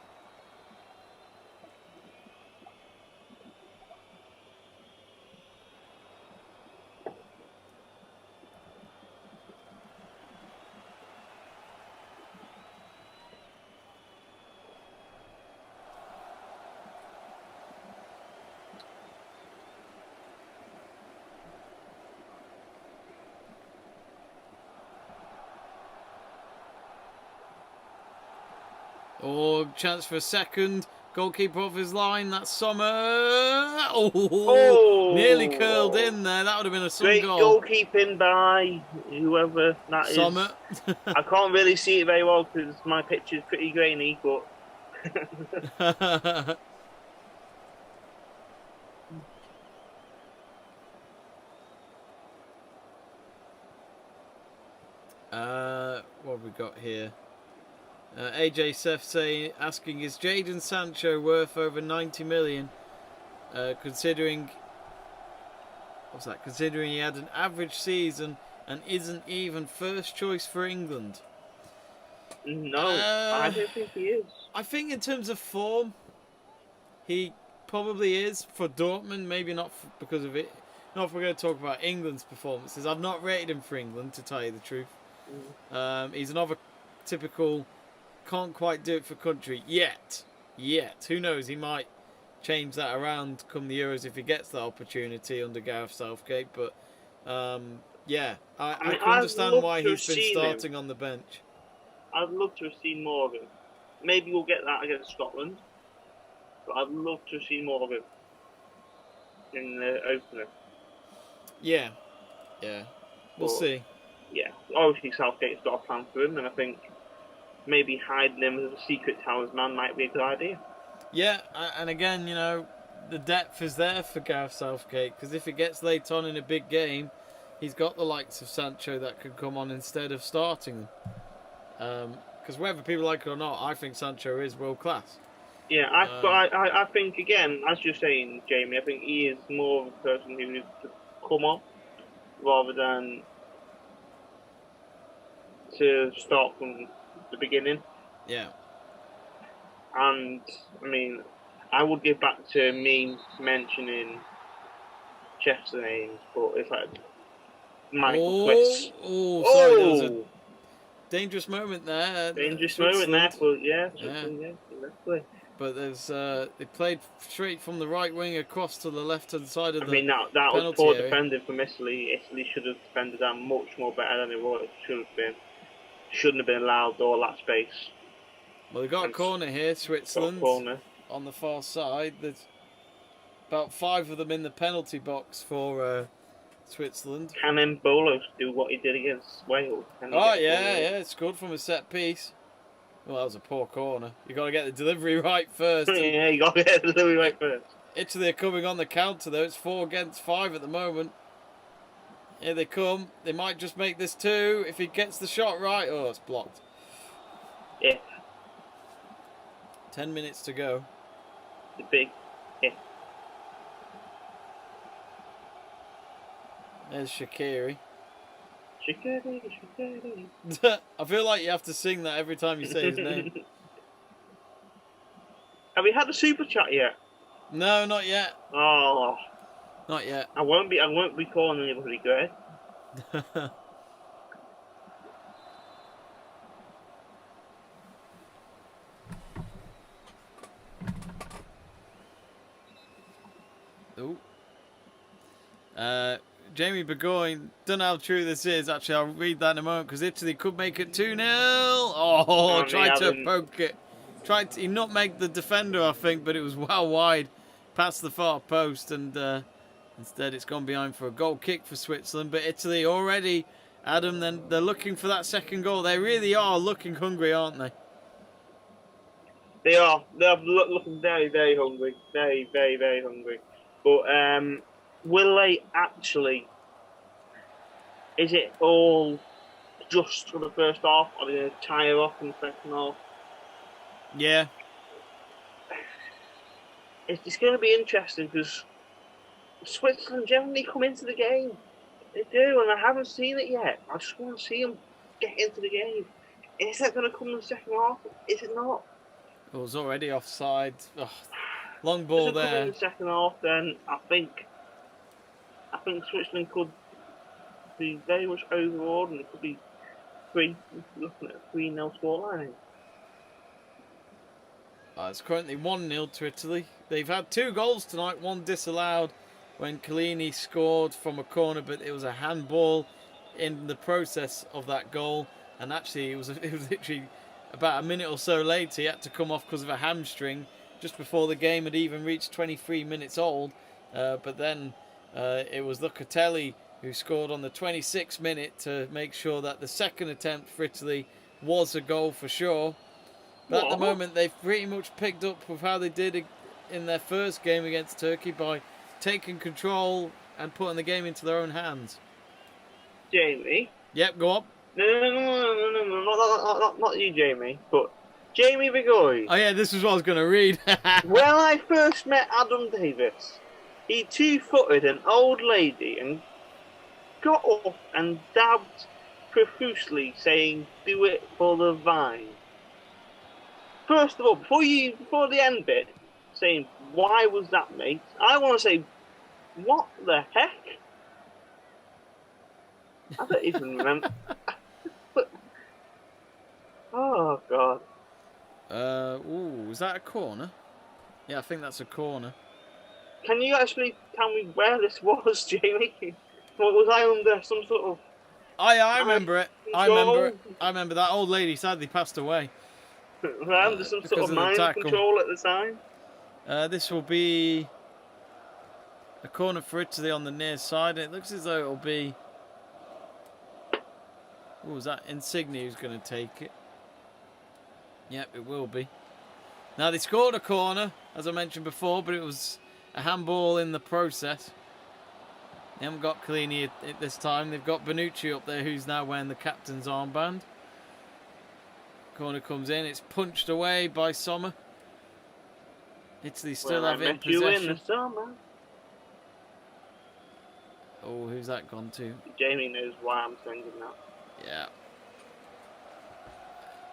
Oh, chance for a second. Goalkeeper off his line. That's Sommer. Oh, nearly curled in there. That would have been a great goal. Goalkeeping by whoever that is. Sommer. I can't really see it very well because my picture's pretty grainy, but. What have we got here? AJ Seth asking, is Jaden Sancho worth over 90 million? Considering he had an average season and isn't even first choice for England. No, I don't think he is. I think in terms of form, he probably is for Dortmund. Maybe not because of it. Not if we're going to talk about England's performances. I've not rated him for England, to tell you the truth. He's another typical. Can't quite do it for country yet. Who knows? He might change that around come the Euros if he gets that opportunity under Gareth Southgate. But yeah, I can understand why he's been starting on the bench. I'd love to have seen more of him. Maybe we'll get that against Scotland, but I'd love to have seen more of him in the opener. Yeah, we'll see. Yeah, obviously Southgate's got a plan for him, and I think maybe hiding him as a secret talisman might be a good idea. Yeah, and again, you know, the depth is there for Gareth Southgate, because if it gets late on in a big game, he's got the likes of Sancho that could come on instead of starting them. Because whether people like it or not, I think Sancho is world class. Yeah, I think, again, as you're saying, Jamie, I think he is more of a person who needs to come on rather than to start from the beginning. Yeah. And, I mean, I would give back to me mentioning Chester names, but it's like Michael Twist. Sorry, there was a dangerous moment there. Dangerous moment there, but yeah, exactly. But there's they played straight from the right wing across to the left-hand side of the penalty. That was poor defending from Italy. Italy should have defended that much more better than it should have been. Shouldn't have been allowed all that space. Well, they've got a corner here, Switzerland, on the far side. There's about 5 of them in the penalty box for Switzerland. Can Mbolo do what he did against Wales? It's good from a set piece. Well, that was a poor corner. You got to get the delivery right first. Yeah, you got to get the delivery right first. Italy are coming on the counter though. It's 4 against 5 at the moment. Here they come. They might just make this 2 if he gets the shot right. Oh, it's blocked. Yeah. 10 minutes to go. The big. Yeah. There's Shaqiri. Shaqiri. I feel like you have to sing that every time you say his name. Have we had a super chat yet? No, not yet. Oh. Not yet. I won't be calling anybody good. Jamie Burgoyne, don't know how true this is. Actually, I'll read that in a moment because Italy could make it 2-0. Oh, tried to poke it. He nutmegged the defender, I think, but it was well wide past the far post, and instead it's gone behind for a goal kick for Switzerland. But Italy already, Adam, then they're looking for that second goal. They really are looking hungry, aren't they? They are. They're looking very, very hungry. Very, very, very hungry. But will they actually? Is it all just for the first half, or are they going to tire off in the second half? Yeah. It's going to be interesting because Switzerland generally come into the game. They do, and I haven't seen it yet. I just want to see them get into the game. Is that going to come in the second half? Is it not? It was already offside. Oh, long ball there. If it comes in the second half, then I think Switzerland could be very much overawed, and it could be looking at a 3-0 scoreline. It's currently 1-0 to Italy. They've had 2 goals tonight, 1 disallowed when Chiellini scored from a corner, but it was a handball in the process of that goal. And actually, it was literally about a minute or so later. He had to come off because of a hamstring just before the game had even reached 23 minutes old. But then it was Locatelli who scored on the 26th minute to make sure that the second attempt for Italy was a goal for sure. But at the moment, they've pretty much picked up with how they did in their first game against Turkey by taking control and putting the game into their own hands. Jamie? Yep, go on. No, not you, Jamie, but Jamie Burgoyne. Oh yeah, this is what I was going to read. When I first met Adam Davies, he 2-footed an old lady and got up and dabbed profusely, saying, "Do it for the vine." First of all, before the end bit, saying, "Why was that, mate?" I want to say, what the heck? I don't even remember. Oh, God. Was that a corner? Yeah, I think that's a corner. Can you actually tell me where this was, Jamie? Was I under some sort of... I remember it. I remember that old lady sadly passed away. Was I under some sort of mind control at the time? This will be a corner for Italy on the near side. It looks as though it'll be... Oh, was that Insigne who's going to take it? Yep, it will be. Now, they scored a corner, as I mentioned before, but it was a handball in the process. They haven't got Chiellini at this time. They've got Bonucci up there, who's now wearing the captain's armband. Corner comes in. It's punched away by Sommer. Italy still have it in possession. In the summer. Oh, who's that gone to? Jamie knows why I'm singing that. Yeah.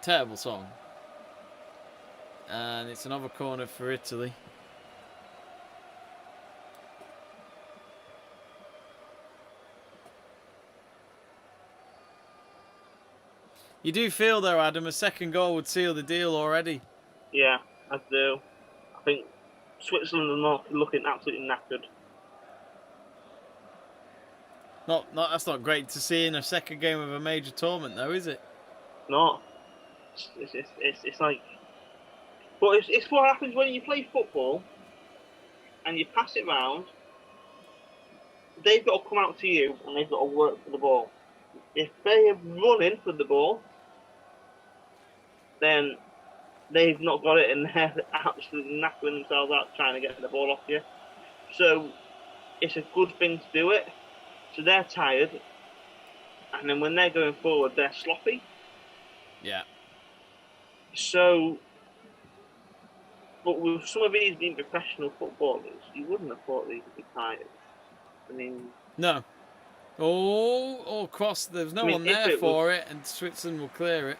Terrible song. And it's another corner for Italy. You do feel, though, Adam, a second goal would seal the deal already. Yeah, I do. I think Switzerland are not looking absolutely knackered. That's not great to see in a second game of a major tournament, though, is it? Not. It's like... But it's what happens when you play football and you pass it round. They've got to come out to you and they've got to work for the ball. If they are running for the ball, then they've not got it and they're absolutely knackering themselves out trying to get the ball off you. So it's a good thing to do it. So they're tired, and then when they're going forward, they're sloppy. Yeah. So, but with some of these being professional footballers, you wouldn't have thought these would be tired. I mean... No. Oh, cross. There's no one there for it, and Switzerland will clear it.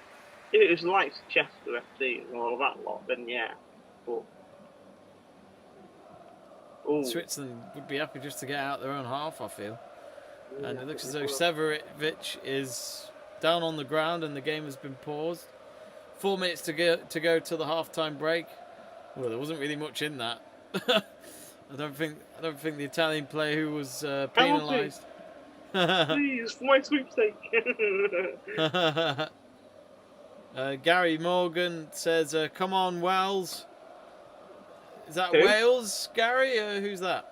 If it was like Chester FC and all that lot, then yeah. But... Ooh. Switzerland would be happy just to get out their own half, I feel. And it looks as though Severovic is down on the ground and the game has been paused. 4 minutes to go till the half-time break. Well, there wasn't really much in that. I don't think the Italian player who was penalised. Please, for my sweepstake. Gary Morgan says, "Come on, Wales." Is that Who? Wales, Gary? Who's that?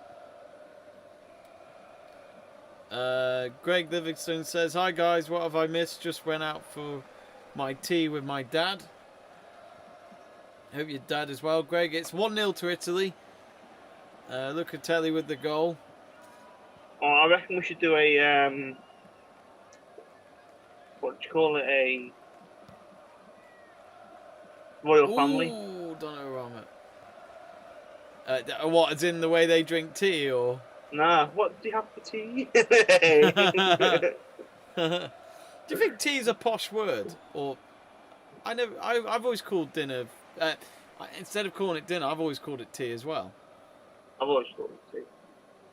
Greg Livingstone says, "Hi guys, what have I missed? Just went out for my tea with my dad." Hope your dad as well, Greg. It's 1-0 to Italy. Lucatelli with the goal. Oh, I reckon we should do a what do you call it? A royal family. Ooh, Donnarumma. What, as in the way they drink tea, or? Nah, what do you have for tea? Do you think tea is a posh word, or? I've always called dinner. Instead of calling it dinner, I've always called it tea as well. I've always called it tea.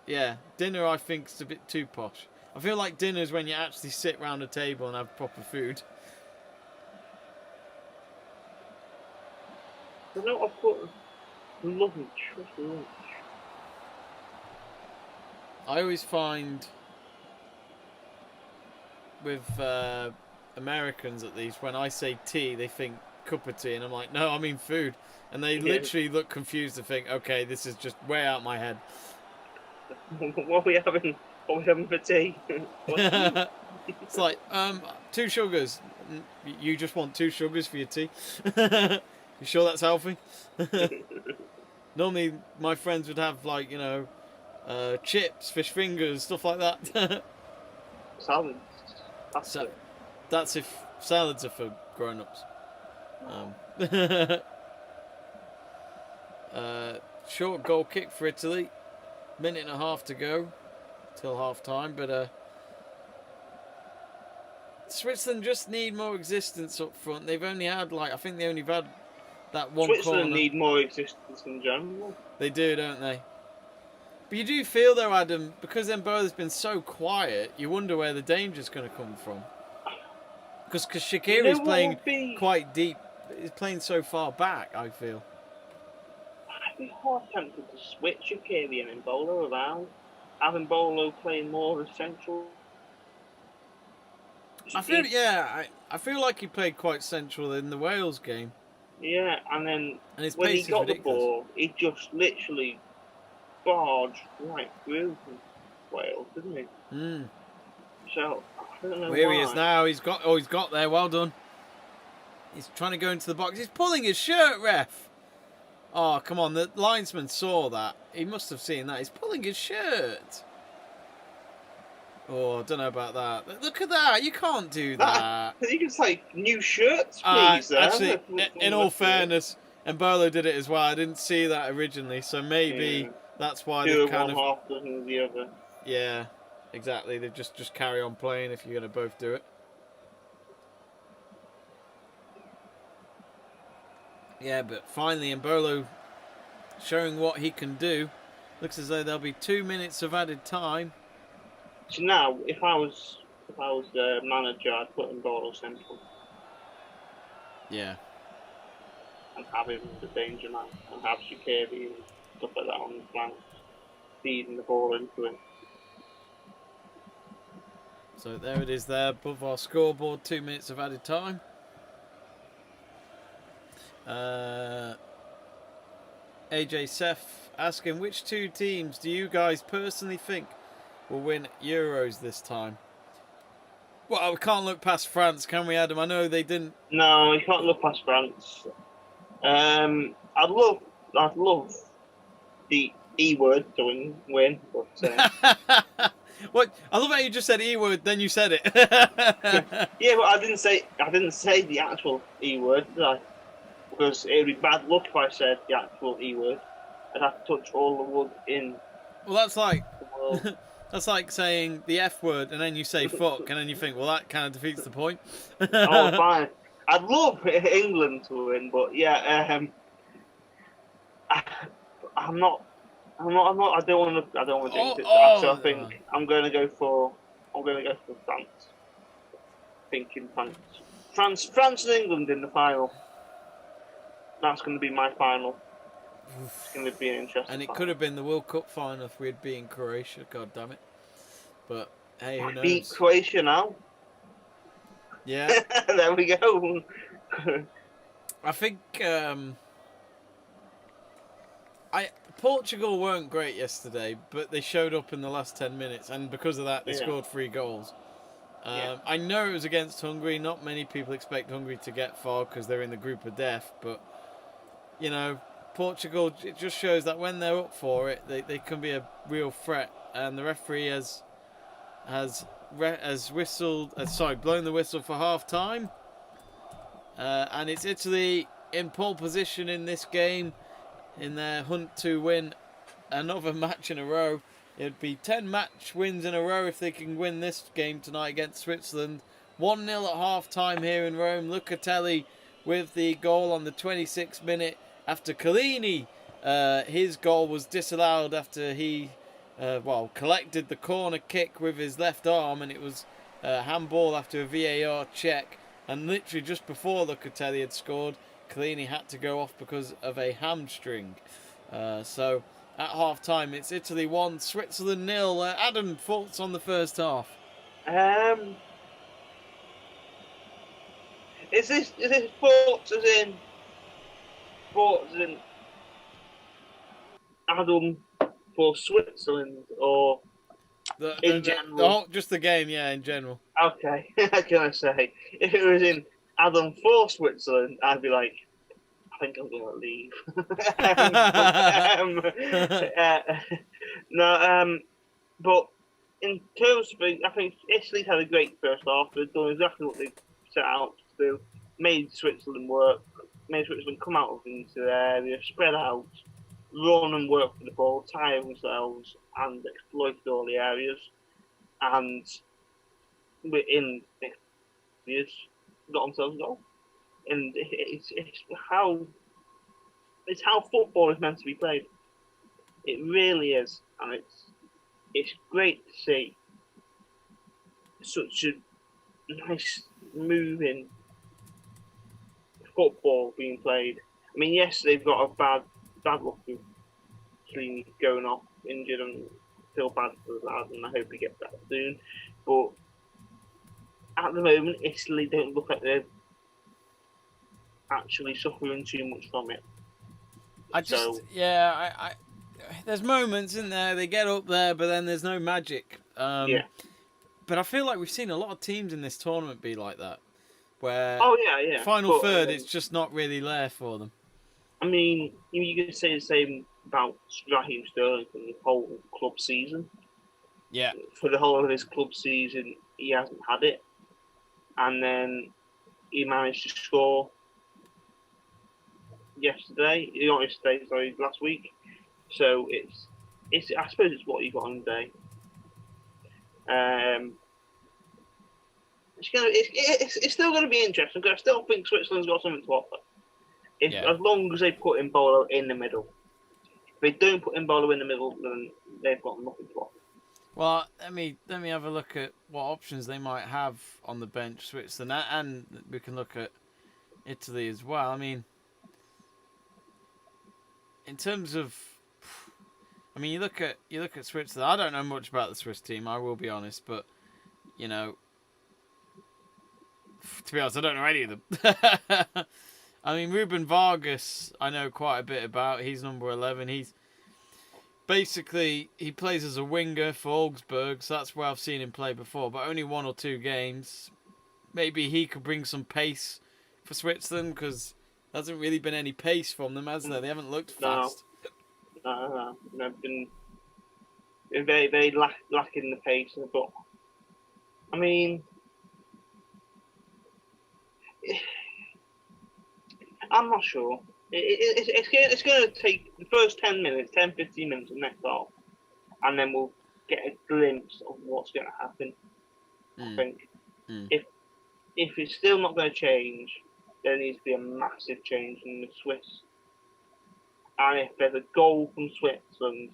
Yeah, dinner I think is a bit too posh. I feel like dinner is when you actually sit round a table and have proper food. I know I've got lunch. What's lunch? I always find with Americans, at least, when I say tea, they think cup of tea, and I'm like, no, I mean food. And they literally look confused and think, okay, this is just way out my head. What are we having? What are we having for tea? It's like, 2 sugars. You just want 2 sugars for your tea? You sure that's healthy? Normally, my friends would have, like, you know, chips, fish fingers, stuff like that. Salads. That's if salads are for grown-ups. Short goal kick for Italy. 1.5 minutes to go till half-time, but Switzerland just need more existence up front. They've only had, like, I think they only had that one Switzerland corner. need more existence in general. They do, don't they? But you do feel, though, Adam, because Mboula's been so quiet, you wonder where the danger's going to come from. Because Shaqiri's playing quite deep. He's playing so far back, I feel. I'd be hard tempted to switch Shaqiri and Mboula around. Have Mboula playing more as central. I feel like he played quite central in the Wales game. Yeah, and then his when he pace is got ridiculous. the ball, he just literally barged right through Wales, didn't he? Mm. So I don't know Where why. he is now, he's got there. Well done. He's trying to go into the box. He's pulling his shirt, ref. Oh, come on. The linesman saw that. He must have seen that. He's pulling his shirt. Oh, I don't know about that. Look at that. You can't do that. You can say new shirts, please. Actually, in all fairness, Embolo did it as well. I didn't see that originally, so maybe that's why Two they of kind one, half dozen of the other. Yeah, exactly. They just carry on playing if you're going to both do it. Yeah, but finally Embolo showing what he can do. Looks as though there'll be 2 minutes of added time. So now, if I was the manager, I'd put Embolo central. Yeah. And have him the danger man, and have Shaqiri and stuff like that on the flank, feeding the ball into him. So there it is there above our scoreboard, 2 minutes of added time. AJ Seth asking, which two teams do you guys personally think will win Euros this time? Well, we can't look past France, can we, Adam? I know they didn't. No, you can't look past France. I'd love the E word to win, but What? I love how you just said E word, then you said it. yeah, but I didn't say the actual E word, did I? Because it would be bad luck if I said the actual E word. I'd have to touch all the wood in. Well, that's like the world. that's like saying the F word and then you say fuck and then you think, well, that kind of defeats the point. Oh, fine. I'd love England to win, but yeah, I'm not. I don't want to jinx it. So I think I'm going to go for France. Thinking France and England in the final. That's going to be my final. It's going to be an interesting. And it final. could have been the World Cup final if we had beaten Croatia. God damn it! But hey, who knows? Beat Croatia now. Yeah. There we go. I think Portugal weren't great yesterday, but they showed up in the last 10 minutes, and because of that, they scored 3 goals. I know it was against Hungary. Not many people expect Hungary to get far because they're in the group of death, but you know, Portugal, it just shows that when they're up for it, they can be a real threat. And the referee has blown the whistle for half time. And it's Italy in pole position in this game, in their hunt to win another match in a row. It'd be 10 match wins in a row if they can win this game tonight against Switzerland. 1-0 at half time here in Rome. Locatelli with the goal on the 26th minute after Chiellini. His goal was disallowed after he collected the corner kick with his left arm, and it was handball after a VAR check. And literally just before Locatelli had scored, Chiellini had to go off because of a hamstring. So at half time, it's Italy 1, Switzerland 0. Adam, thoughts on the first half? Is this thoughts as in Adam for Switzerland or in general? Just the game, yeah, in general. Okay, what can I say? If it was in Adam for Switzerland, I'd be like, I think I'm going to leave. But in terms of, I think Italy's had a great first half. They've done exactly what they set out to do. Made Switzerland work. Made Switzerland come out into the area, spread out, run and work for the ball, tire themselves, and exploited all the areas. And within years, got themselves a goal. And it's how football is meant to be played. It really is, and it's great to see such a nice moving football being played. I mean, yes, they've got a bad luck with Chiellini going off injured, and feel bad for the lad, and I hope he gets better soon. But at the moment, Italy don't look like they're actually suffering too much from it. There's moments in there, they get up there, but then there's no magic. But I feel like we've seen a lot of teams in this tournament be like that, where final third, it's just not really there for them. I mean, you could say the same about Raheem Sterling for the whole club season. Yeah. For the whole of his club season, he hasn't had it. And then he managed to score yesterday. Not yesterday, sorry, last week. So it's. I suppose it's what you got on the day. It's still going to be interesting because I still think Switzerland's got something to offer. As long as they put in Bolo in the middle. If they don't put in Bolo in the middle, then they've got nothing to offer. Well, let me have a look at what options they might have on the bench, Switzerland, and we can look at Italy as well. I mean, in terms of, you look at Switzerland. I don't know much about the Swiss team. I will be honest, but to be honest, I don't know any of them. I mean, Ruben Vargas, I know quite a bit about. He's number 11. He plays as a winger for Augsburg, so that's where I've seen him play before, but only 1 or 2 games. Maybe he could bring some pace for Switzerland, because there hasn't really been any pace from them, has there? They haven't looked fast. No. They've been very, very lacking the pace. But, I mean, I'm not sure. It's going to take the first 10 minutes, 10-15 minutes of next half, and then we'll get a glimpse of what's going to happen. I think if it's still not going to change, there needs to be a massive change in the Swiss. And if there's a goal from Switzerland,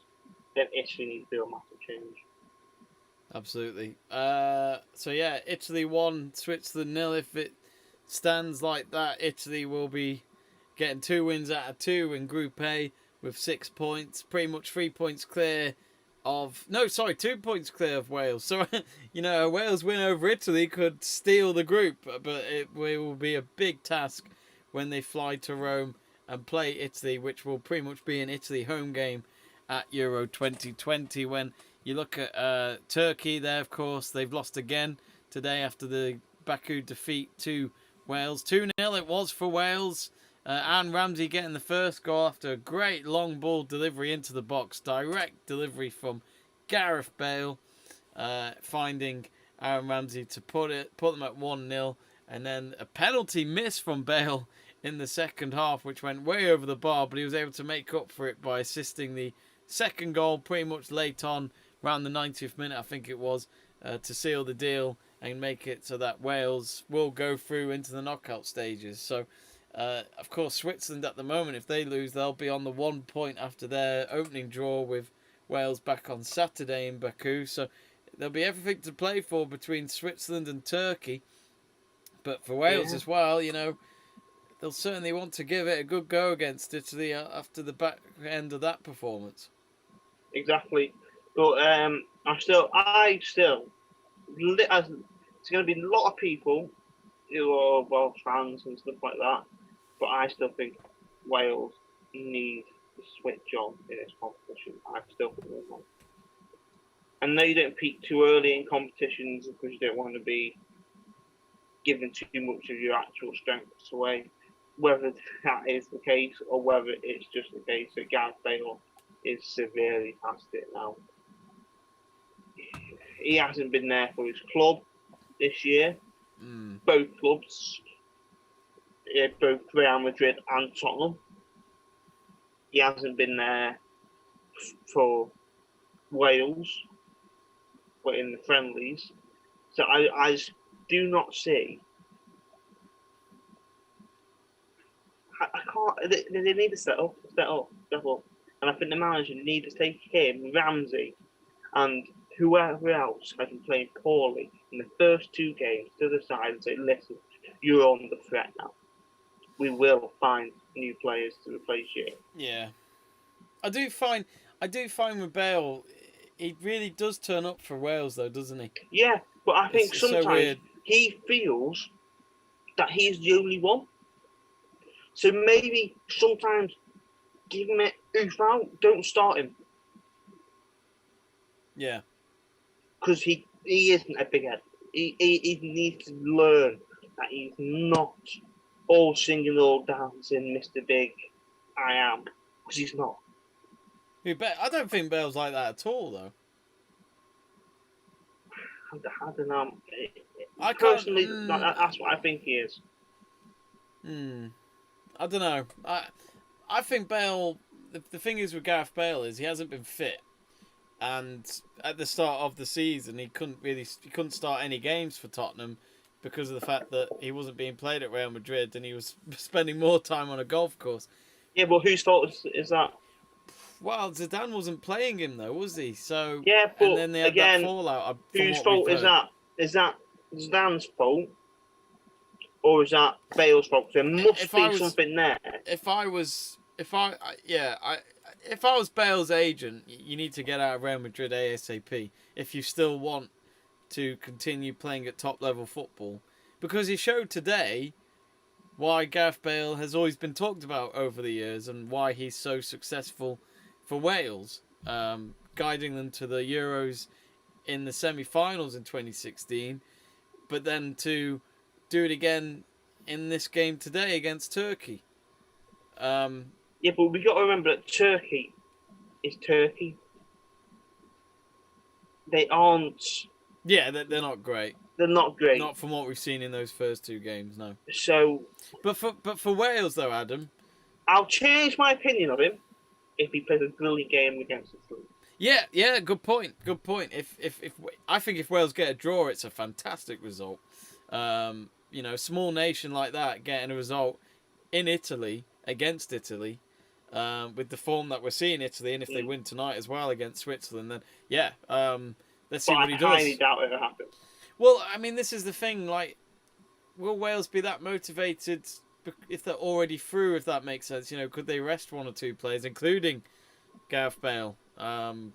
then Italy needs to do a massive change. Absolutely. Italy 1, Switzerland 0. If it stands like that, Italy will be getting 2 wins out of 2 in Group A with 6 points. Pretty much 3 points clear of... No, sorry, 2 points clear of Wales. So, a Wales win over Italy could steal the group. But it will be a big task when they fly to Rome and play Italy, which will pretty much be an Italy home game at Euro 2020. When you look at Turkey there, of course, they've lost again today after the Baku defeat to Wales. 2-0 it was for Wales. Anne Ramsey getting the first goal after a great long ball delivery into the box. Direct delivery from Gareth Bale, finding Aaron Ramsey to put them at 1-0. And then a penalty miss from Bale in the second half, which went way over the bar, but he was able to make up for it by assisting the second goal pretty much late on, around the 90th minute, I think it was, to seal the deal and make it so that Wales will go through into the knockout stages. So, of course, Switzerland at the moment, if they lose, they'll be on the 1 point after their opening draw with Wales back on Saturday in Baku. So there'll be everything to play for between Switzerland and Turkey. But for Wales as well, they'll certainly want to give it a good go against Italy after the back end of that performance. Exactly. But there's going to be a lot of people who are Welsh fans and stuff like that, but I still think Wales need to switch on in this competition. I still think they want. I know you don't peak too early in competitions because you don't want to be giving too much of your actual strengths away. Whether that is the case or whether it's just the case that Gareth Bale is severely past it now. He hasn't been there for his club this year. Both clubs, both Real Madrid and Tottenham. He hasn't been there for Wales, but in the friendlies. So I just do not see. I can't. They need to step up. And I think the manager needs to take him, Ramsey, and whoever else has been playing poorly in the first 2 games to the side and say, listen, you're on the threat now. We will find new players to replace you. Yeah. I do find with Bale, he really does turn up for Wales though, doesn't he? Yeah, but I think sometimes he feels that he's the only one. So maybe sometimes give him it oof out, don't start him. Yeah. Because he isn't a big head. He needs to learn that he's not all singing, all dancing, Mr. Big, I am. Because he's not. I don't think Bale's like that at all, though. I don't know. Personally, that's what I think he is. I don't know. I think Bale. The thing is with Gareth Bale is he hasn't been fit, and at the start of the season he couldn't start any games for Tottenham because of the fact that he wasn't being played at Real Madrid and he was spending more time on a golf course. Yeah, but whose fault is that? Well, Zidane wasn't playing him though, was he? So yeah, but and then they had again, that fallout. Whose fault is that? Is that Zidane's fault, or is that Bale's fault? There must be something there. If I was Bale's agent, you need to get out of Real Madrid ASAP if you still want to continue playing at top level football, because he showed today why Gareth Bale has always been talked about over the years and why he's so successful for Wales, guiding them to the Euros in the semi-finals in 2016, but then to do it again in this game today against Turkey. Yeah, but we got to remember that Turkey is Turkey. They aren't. Yeah, they're not great. They're not great. Not from what we've seen in those first two games, no. So, but for Wales though, Adam, I'll change my opinion of him if he plays a brilliant game against Italy. Yeah, good point. If I think if Wales get a draw, it's a fantastic result. Small nation like that getting a result in Italy against Italy, with the form that we're seeing Italy, and if they win tonight as well against Switzerland, then let's see what he does. I highly doubt it'll happen. Well, I mean, this is the thing. Like, will Wales be that motivated if they're already through? If that makes sense, could they rest one or two players, including Gareth Bale? And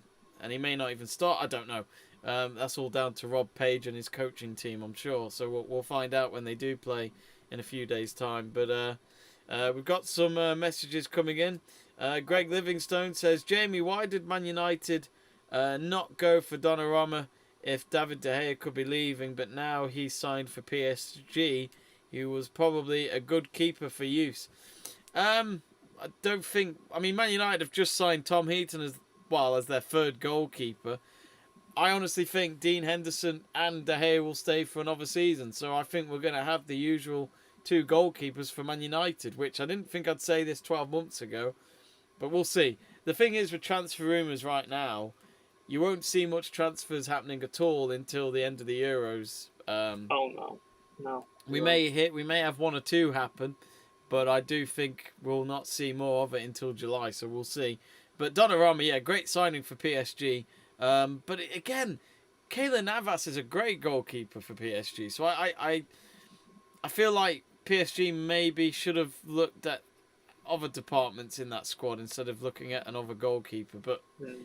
he may not even start. I don't know. That's all down to Rob Page and his coaching team, I'm sure. So we'll find out when they do play in a few days' time. But we've got some messages coming in. Greg Livingstone says, Jamie, why did Man United not go for Donnarumma if David De Gea could be leaving, but now he's signed for PSG, who was probably a good keeper for use? I don't think... I mean, Man United have just signed Tom Heaton as their third goalkeeper. I honestly think Dean Henderson and De Gea will stay for another season, so I think we're going to have the usual two goalkeepers for Man United, which I didn't think I'd say this 12 months ago, but we'll see. The thing is with transfer rumours right now, you won't see much transfers happening at all until the end of the Euros. No. We may have one or two happen, but I do think we'll not see more of it until July, so we'll see. But Donnarumma, great signing for PSG. But again, Keylor Navas is a great goalkeeper for PSG. So I feel like PSG maybe should have looked at other departments in that squad instead of looking at another goalkeeper. But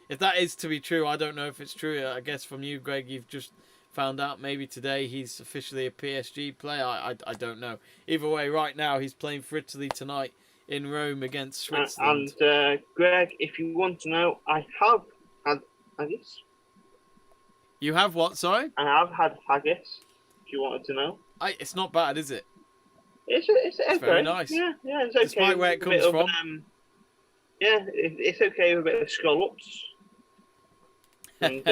if that is to be true, I don't know if it's true. I guess from you, Greg, you've just found out maybe today he's officially a PSG player. I don't know. Either way, right now he's playing for Italy tonight in Rome against Switzerland. And Greg, if you want to know, I have had haggis. You have what? Sorry? I have had haggis. If you wanted to know. It's not bad, is it? It's okay. Very nice. Yeah, it's okay. Despite where it comes from. It's okay with a bit of scallops and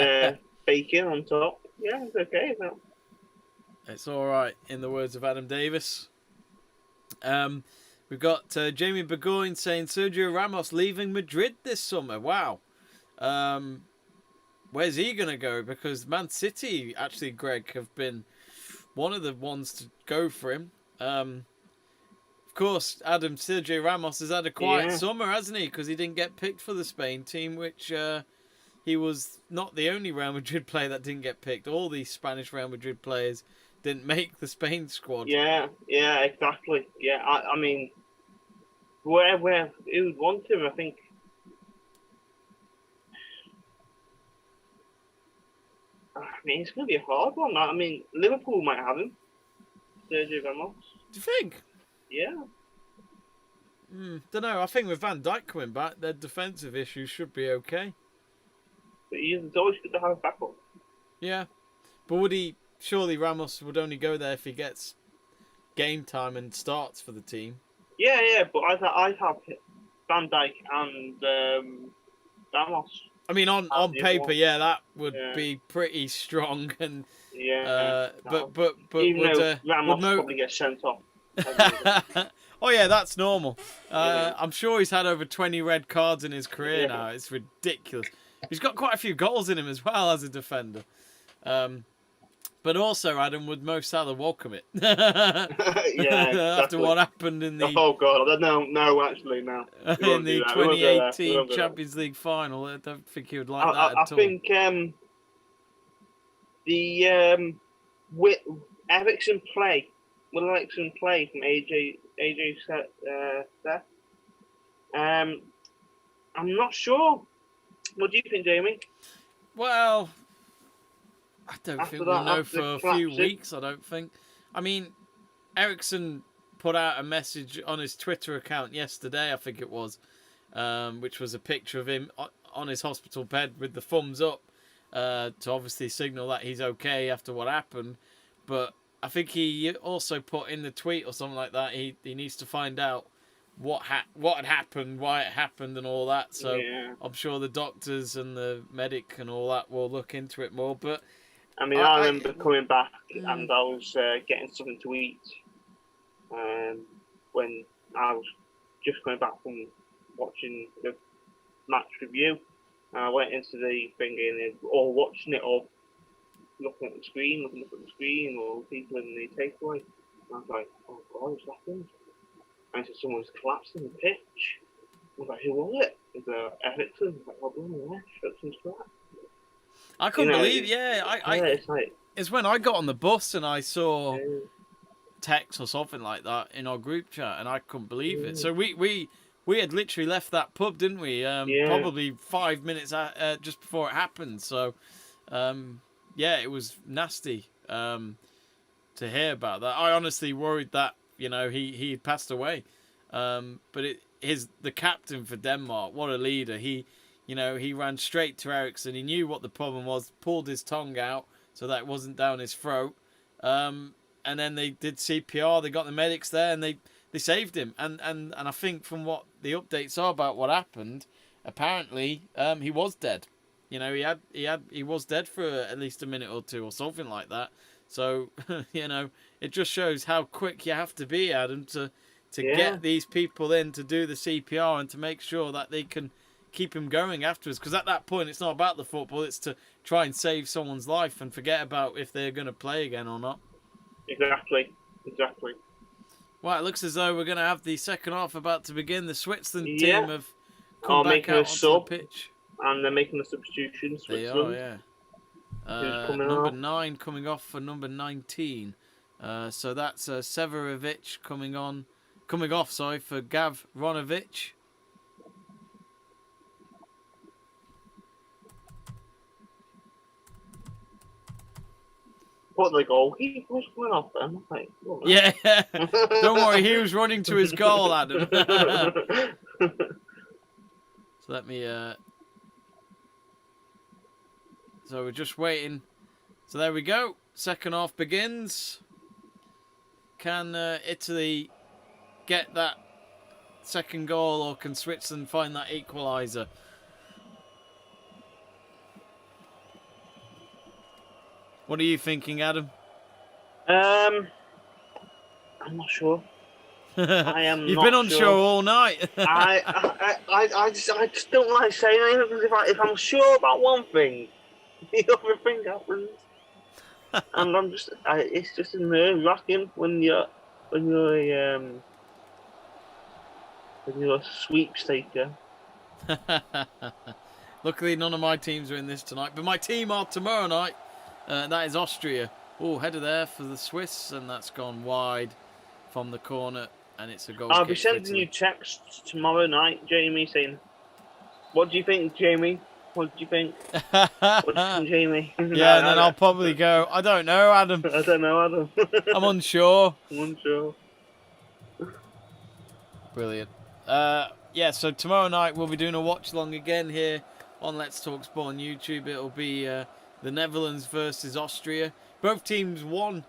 bacon on top. Yeah, it's okay. It's all right, in the words of Adam Davies. We've got Jamie Burgoyne saying Sergio Ramos leaving Madrid this summer. Wow. Where's he going to go? Because Man City, actually, Greg, have been one of the ones to go for him. Of course, Adam, Sergio Ramos has had a quiet summer, hasn't he? Because he didn't get picked for the Spain team, which he was not the only Real Madrid player that didn't get picked. All these Spanish Real Madrid players didn't make the Spain squad. Yeah, exactly. Yeah, I mean, who would want him? I think. I mean, it's going to be a hard one. I mean, Liverpool might have him. Sergio Ramos. Do you think? Yeah. Don't know. I think with Van Dijk coming back, their defensive issues should be okay. But it's always good to have a backup. Yeah. But surely Ramos would only go there if he gets game time and starts for the team. Yeah, but I'd have Van Dijk and Ramos. I mean, on paper, that would be pretty strong, and but even though Ramos probably gets sent off. Oh yeah, that's normal. I'm sure he's had over 20 red cards in his career now. It's ridiculous. He's got quite a few goals in him as well as a defender. But also, Adam, would Mo Salah welcome it? Yeah, exactly. After what happened in the... Oh, God. No, actually, no. In the 2018 Champions League final. I don't think he would like that at all. I think Ericsson play. Will Ericsson play from AJ Seth? I'm not sure. What do you think, Jamie? Well, I don't think we'll know for a few weeks, I don't think. I mean, Ericsson put out a message on his Twitter account yesterday, I think it was, which was a picture of him on his hospital bed with the thumbs up to obviously signal that he's okay after what happened. But I think he also put in the tweet or something like that, he needs to find out what had happened, why it happened and all that. So yeah. I'm sure the doctors and the medic and all that will look into it more. But I mean, I remember coming back and I was getting something to eat when I was just coming back from watching the match review. And I went into the thing and they were all watching it, all looking at the screen, or people in the takeaway. And I was like, oh God, what's happened? And so someone's collapsed in the pitch. I was like, who was it? It was Ericsson. I was like, well, Bruno, Ericsson's collapsed. I couldn't believe, it's when I got on the bus and I saw text or something like that in our group chat, and I couldn't believe it. So we had literally left that pub, didn't we? Probably 5 minutes just before it happened. So, it was nasty to hear about that. I honestly worried that he passed away. But the captain for Denmark, what a leader. He ran straight to Ericsson. He knew what the problem was, pulled his tongue out so that it wasn't down his throat. And then they did CPR. They got the medics there and they saved him. And I think from what the updates are about what happened, apparently he was dead. He was dead for at least a minute or two or something like that. So, it just shows how quick you have to be, Adam, to get these people in to do the CPR and to make sure that they can keep him going afterwards. Because at that point, it's not about the football. It's to try and save someone's life and forget about if they're going to play again or not. Exactly. Well, it looks as though we're going to have the second half about to begin. The Switzerland team have come back out onto the pitch. And they're making a substitution, Switzerland. They are, number 9 coming off for number 19. So that's Severovic coming off for Gavronovic. What, the goalkeeper was coming off then? Yeah. Don't worry, he was running to his goal, Adam. So let me... So we're just waiting. So there we go. Second half begins. Can Italy get that second goal, or can Switzerland find that equaliser? What are you thinking, Adam? I'm not sure. You've been unsure all night. I just don't like saying anything, because if I'm sure about one thing, the other thing happens. And it's just nerve wracking when you're a sweepstaker. Luckily, none of my teams are in this tonight, but my team are tomorrow night. That is Austria. Oh, header there for the Swiss, and that's gone wide from the corner, and it's a goal. I'll be sending you texts tomorrow night, Jamie, saying, "What do you think, Jamie? What do you think? What do you think, Jamie?" Yeah, and then I'll probably go, "I don't know, Adam." I don't know, Adam. I'm unsure. Brilliant. So tomorrow night we'll be doing a watch along again here on Let's Talk Sport on YouTube. It'll be the Netherlands versus Austria. Both teams won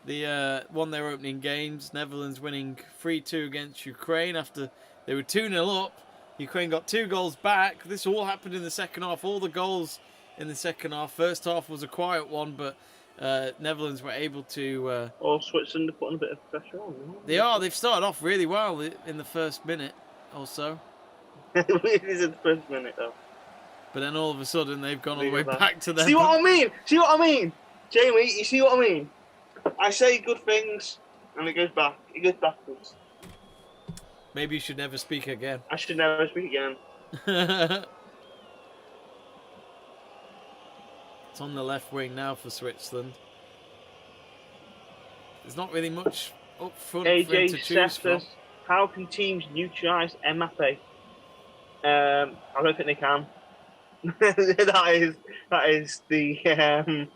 their opening games. Netherlands winning 3-2 against Ukraine after they were 2-0 up. Ukraine got 2 goals back. This all happened in the second half. All the goals in the second half. First half was a quiet one, but Netherlands were able to... or Switzerland are putting a bit of pressure on. They are. They've started off really well in the first minute or so. It is in the first minute, though. But then all of a sudden, they've gone all the way back to them. See what I mean? See what I mean? Jamie, you see what I mean? I say good things, and it goes back. It goes backwards. Maybe you should never speak again. I should never speak again. It's on the left wing now for Switzerland. There's not really much up front for him to choose from. How can teams neutralise Mbappe? I don't think they can. that is the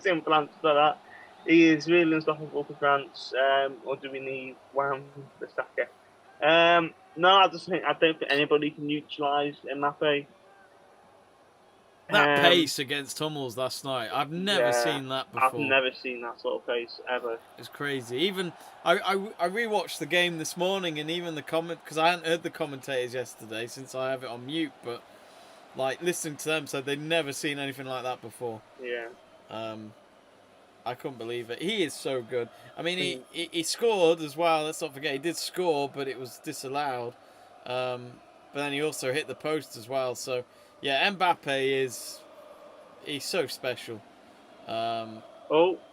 simple answer to that. He is really unstoppable for France. Or do we need Wan-Bissaka? No, I don't think anybody can neutralise Mbappe. That pace against Hummels last night, I've never seen that before. I've never seen that sort of pace ever. It's crazy. Even I rewatched the game this morning, and even the comment, because I hadn't heard the commentators yesterday since I have it on mute, but like listening to them said they'd never seen anything like that before. Yeah. I couldn't believe it. He is so good. I mean, he scored as well. Let's not forget he did score, but it was disallowed. But then he also hit the post as well. So yeah, Mbappe he's so special. What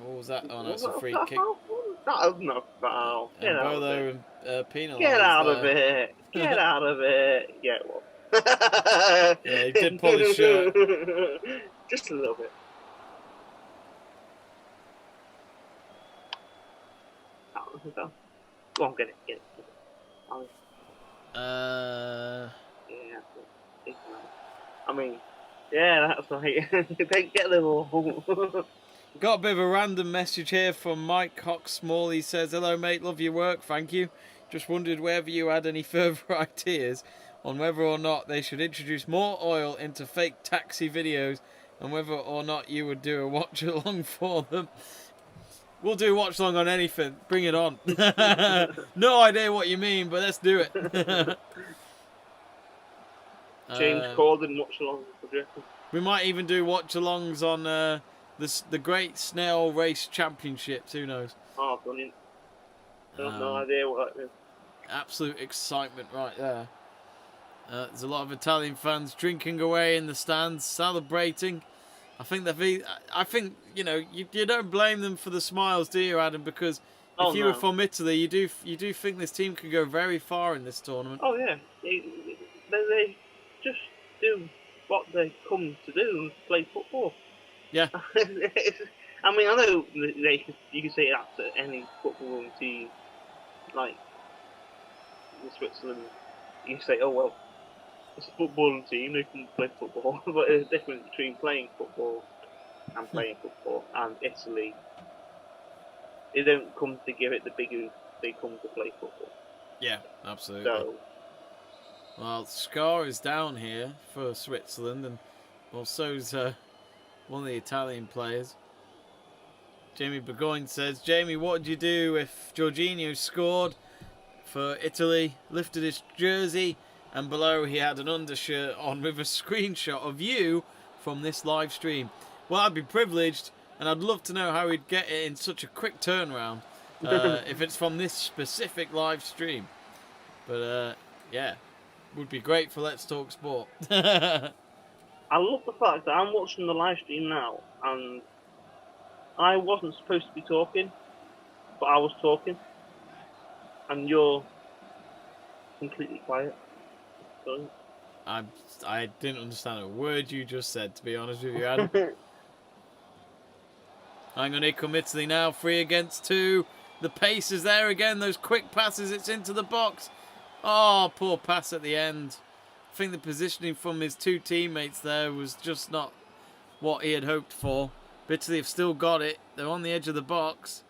was that? Oh no, it's a free kick. That was not foul. Get out of it. Penalised. Get out of it. Get out of it. Yeah, well. Yeah, he did pull his shirt. Just a little bit. Go on, get it. Yeah. I mean, yeah, that's right. They get them all. Got a bit of a random message here from Mike Cox-Small. He says, "Hello, mate. Love your work. Thank you. Just wondered whether you had any further ideas on whether or not they should introduce more oil into fake taxi videos and whether or not you would do a watch-along for them." We'll do a watch-along on anything. Bring it on. No idea what you mean, but let's do it. James Corden watch-along. We might even do watch-alongs on the Great Snail Race Championships. Who knows? Oh, brilliant. I have no idea what that is. Absolute excitement right there. There's a lot of Italian fans drinking away in the stands, celebrating. I think you know you don't blame them for the smiles, do you, Adam? Because if you were from Italy, you do think this team could go very far in this tournament. Oh yeah, they just do what they come to do, play football. Yeah. I mean, I know you can say that to any footballing team, like in Switzerland. You can say, oh well, it's a footballing team, they can play football. But there's a difference between playing football and playing football. And Italy, they don't come to give it the big, they come to play football. Yeah, absolutely. So, well, Scar is down here for Switzerland, and well, so's one of the Italian players. Jamie Burgoyne says, "Jamie, what would you do if Jorginho scored for Italy, lifted his jersey, and below he had an undershirt on with a screenshot of you from this live stream?" Well, I'd be privileged, and I'd love to know how he'd get it in such a quick turnaround if it's from this specific live stream. But yeah, would be great for Let's Talk Sport. I love the fact that I'm watching the live stream now, and I wasn't supposed to be talking, but I was talking, and you're completely quiet. So, I didn't understand a word you just said, to be honest with you, Adam. Hang on, here come Italy now, 3 against 2. The pace is there again, those quick passes, it's into the box. Oh, poor pass at the end. I think the positioning from his two teammates there was just not what he had hoped for. But Italy have still got it. They're on the edge of the box.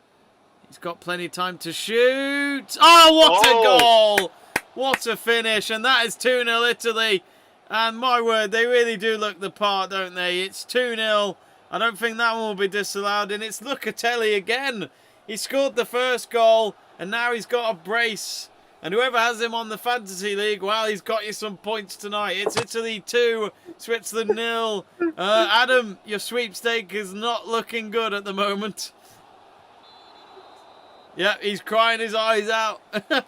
He's got plenty of time to shoot. Oh, what a goal! What a finish. And that is 2-0 Italy. And my word, they really do look the part, don't they? It's 2-0. I don't think that one will be disallowed. And it's Locatelli again. He scored the first goal. And now he's got a brace And whoever has him on the Fantasy League, well, he's got you some points tonight. It's Italy 2, Switzerland 0. Adam, your sweepstake is not looking good at the moment. Yeah, he's crying his eyes out. At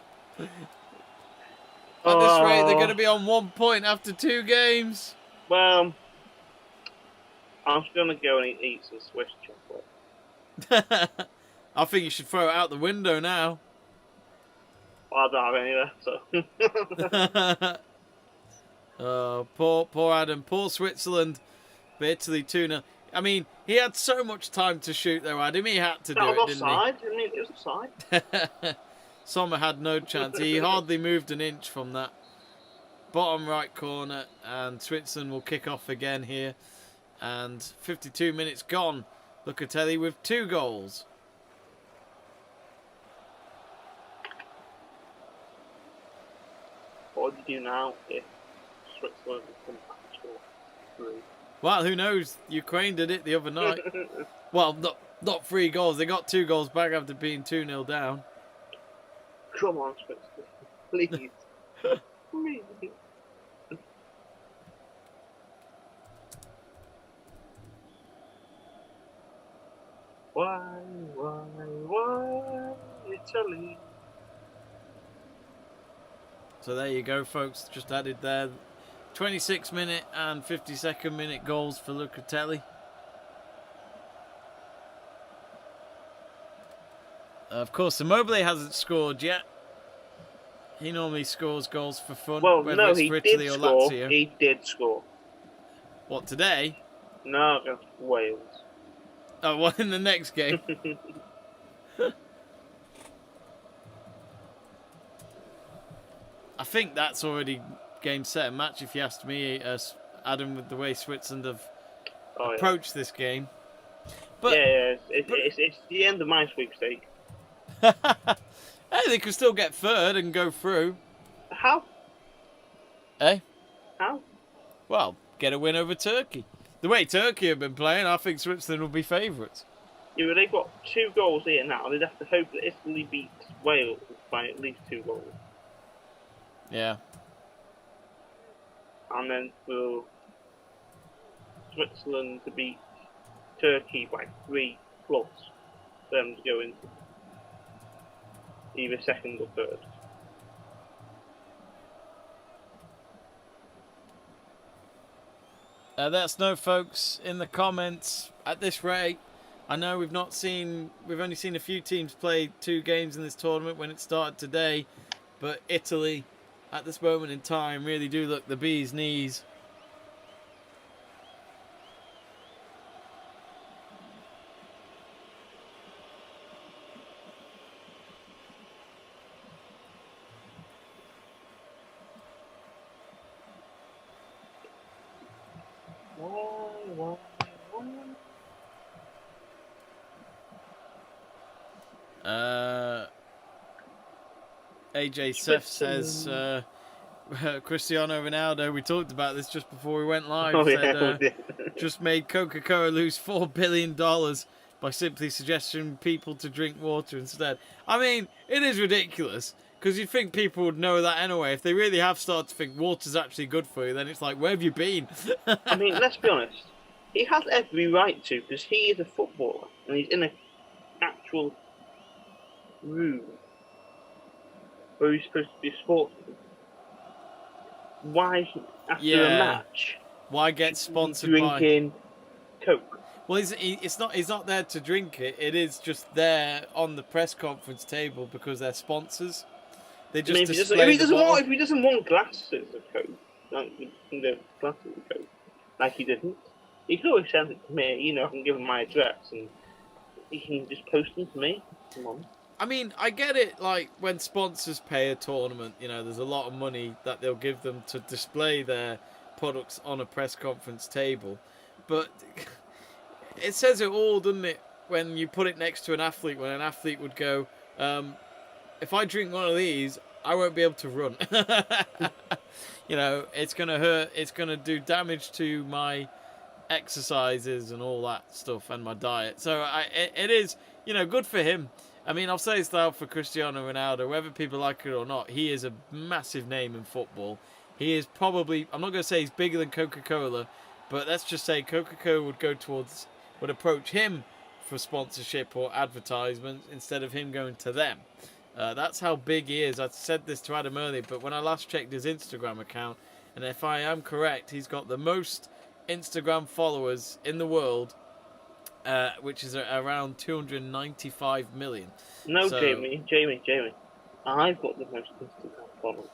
this rate, they're going to be on 1 point after 2 games. Well, I'm just going to go and eat some Swiss chocolate. I think you should throw it out the window now. Well, I don't have any there, so. Poor Adam, poor Switzerland. But Italy 2-0. I mean, he had so much time to shoot though, Adam. He had to do it, didn't he? I mean, it was offside. Sommer had no chance. He hardly moved an inch from that bottom right corner, and Switzerland will kick off again here. And 52 minutes gone. Locatelli with 2 goals. What would you do now if Switzerland come back and score 3? Well, who knows? Ukraine did it the other night. Well, not 3 goals. They got 2 goals back after being 2-0 down. Come on, Switzerland. Please. Please. Why, Italy? So there you go, folks. Just added there. 26 minute and 52nd minute goals for Locatelli. Of course, Immobile hasn't scored yet. He normally scores goals for fun. Well, whether no, it's he for did Italy or score. Lazio. He did score. What, today? No, against Wales. Oh, well, in the next game. I think that's already game, set, and match, if you asked me, Adam, with the way Switzerland have approached this game. But it's the end of my sweepstake. Hey, they could still get third and go through. How? Eh? How? Well, get a win over Turkey. The way Turkey have been playing, I think Switzerland will be favourites. Yeah, but they've got 2 goals here now. They'd have to hope that Italy beats Wales by at least 2 goals. Yeah. And then for Switzerland to beat Turkey by 3 plus, for them to go into either second or third. Let us know, folks, in the comments. At this rate, I know we've only seen a few teams play 2 games in this tournament when it started today, but Italy, at this moment in time, really do look the bee's knees. AJ Seth says Cristiano Ronaldo, we talked about this just before we went live, just made Coca-Cola lose $4 billion by simply suggesting people to drink water instead. I mean, it is ridiculous, because you'd think people would know that anyway. If they really have started to think water's actually good for you, then it's like, where have you been? I mean, let's be honest. He has every right to, because he is a footballer, and he's in an actual room where he's supposed to be a sportsman. Why, after a match, why get sponsored drinking Coke? Well, he's not there to drink it. It is just there on the press conference table because they're sponsors. They just if he doesn't want glasses of Coke, glasses of Coke, like he didn't, he could always send it to me. You know, I can give him my address and he can just post them to me. Come on. I mean, I get it, like, when sponsors pay a tournament, you know, there's a lot of money that they'll give them to display their products on a press conference table. But it says it all, doesn't it, when you put it next to an athlete, when an athlete would go, if I drink one of these, I won't be able to run. You know, it's going to hurt, it's going to do damage to my exercises and all that stuff and my diet. So it is, you know, good for him. I mean, I'll say it's out for Cristiano Ronaldo. Whether people like it or not, he is a massive name in football. He is probably, I'm not going to say he's bigger than Coca-Cola, but let's just say Coca-Cola would approach him for sponsorship or advertisement instead of him going to them. That's how big he is. I said this to Adam earlier, but when I last checked his Instagram account, and if I am correct, he's got the most Instagram followers in the world, which is around 295 million. No, so, Jamie. I've got the most Instagram followers.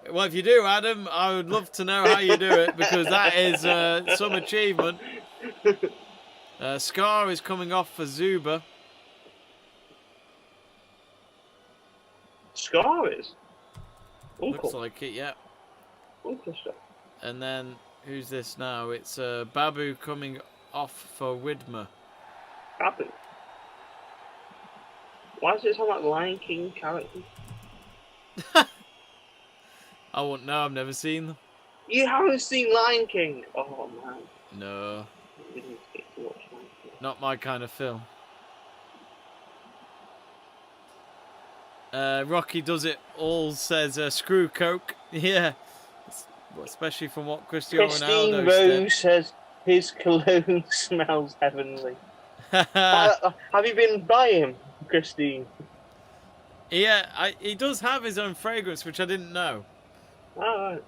Well, if you do, Adam, I would love to know how you do it, because that is some achievement. Scar is coming off for Zuba. Scar is? Uncle. Looks like it, yeah. Uncle stuff. And then, who's this now? It's Babu coming off for Widmer. Babu? Why does it sound like Lion King characters? I wouldn't know, I've never seen them. You haven't seen Lion King? Oh, man. No. We need to get to watch Lion King. Not my kind of film. Rocky does it all, says screw Coke. Yeah. Especially from what Cristiano Ronaldo Rose says his cologne smells heavenly. Have you been by him, Christine? Yeah, he does have his own fragrance, which I didn't know. Alright.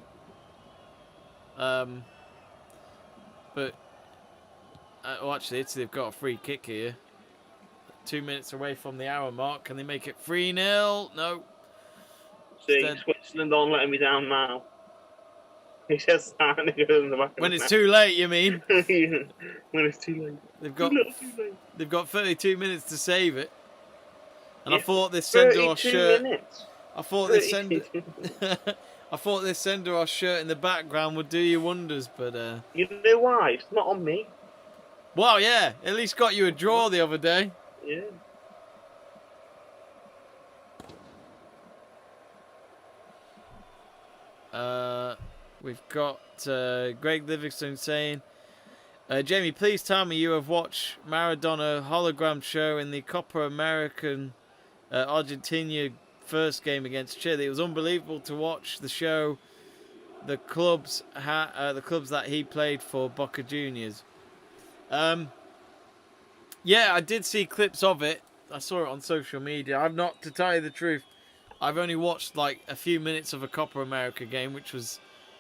But actually, Italy have got a free kick here. 2 minutes away from the hour mark. Can they make it 3-0? No. See, Switzerland aren't letting me down now. He says that and it goes in the back. When it's too late, you mean? When it's too late. They've got 32 minutes to save it. And yeah, I thought this send-off shirt. Minutes. I thought this send-off shirt in the background would do you wonders, but you know why? It's not on me. Wow, yeah. At least got you a draw the other day. Yeah. We've got Greg Livingston saying, Jamie, please tell me you have watched Maradona hologram show in the Copa American Argentina first game against Chile. It was unbelievable to watch the show. The clubs that he played for, Boca Juniors. Yeah, I did see clips of it. I saw it on social media. I've not, to tell you the truth, I've only watched like a few minutes of a Copa America game, which was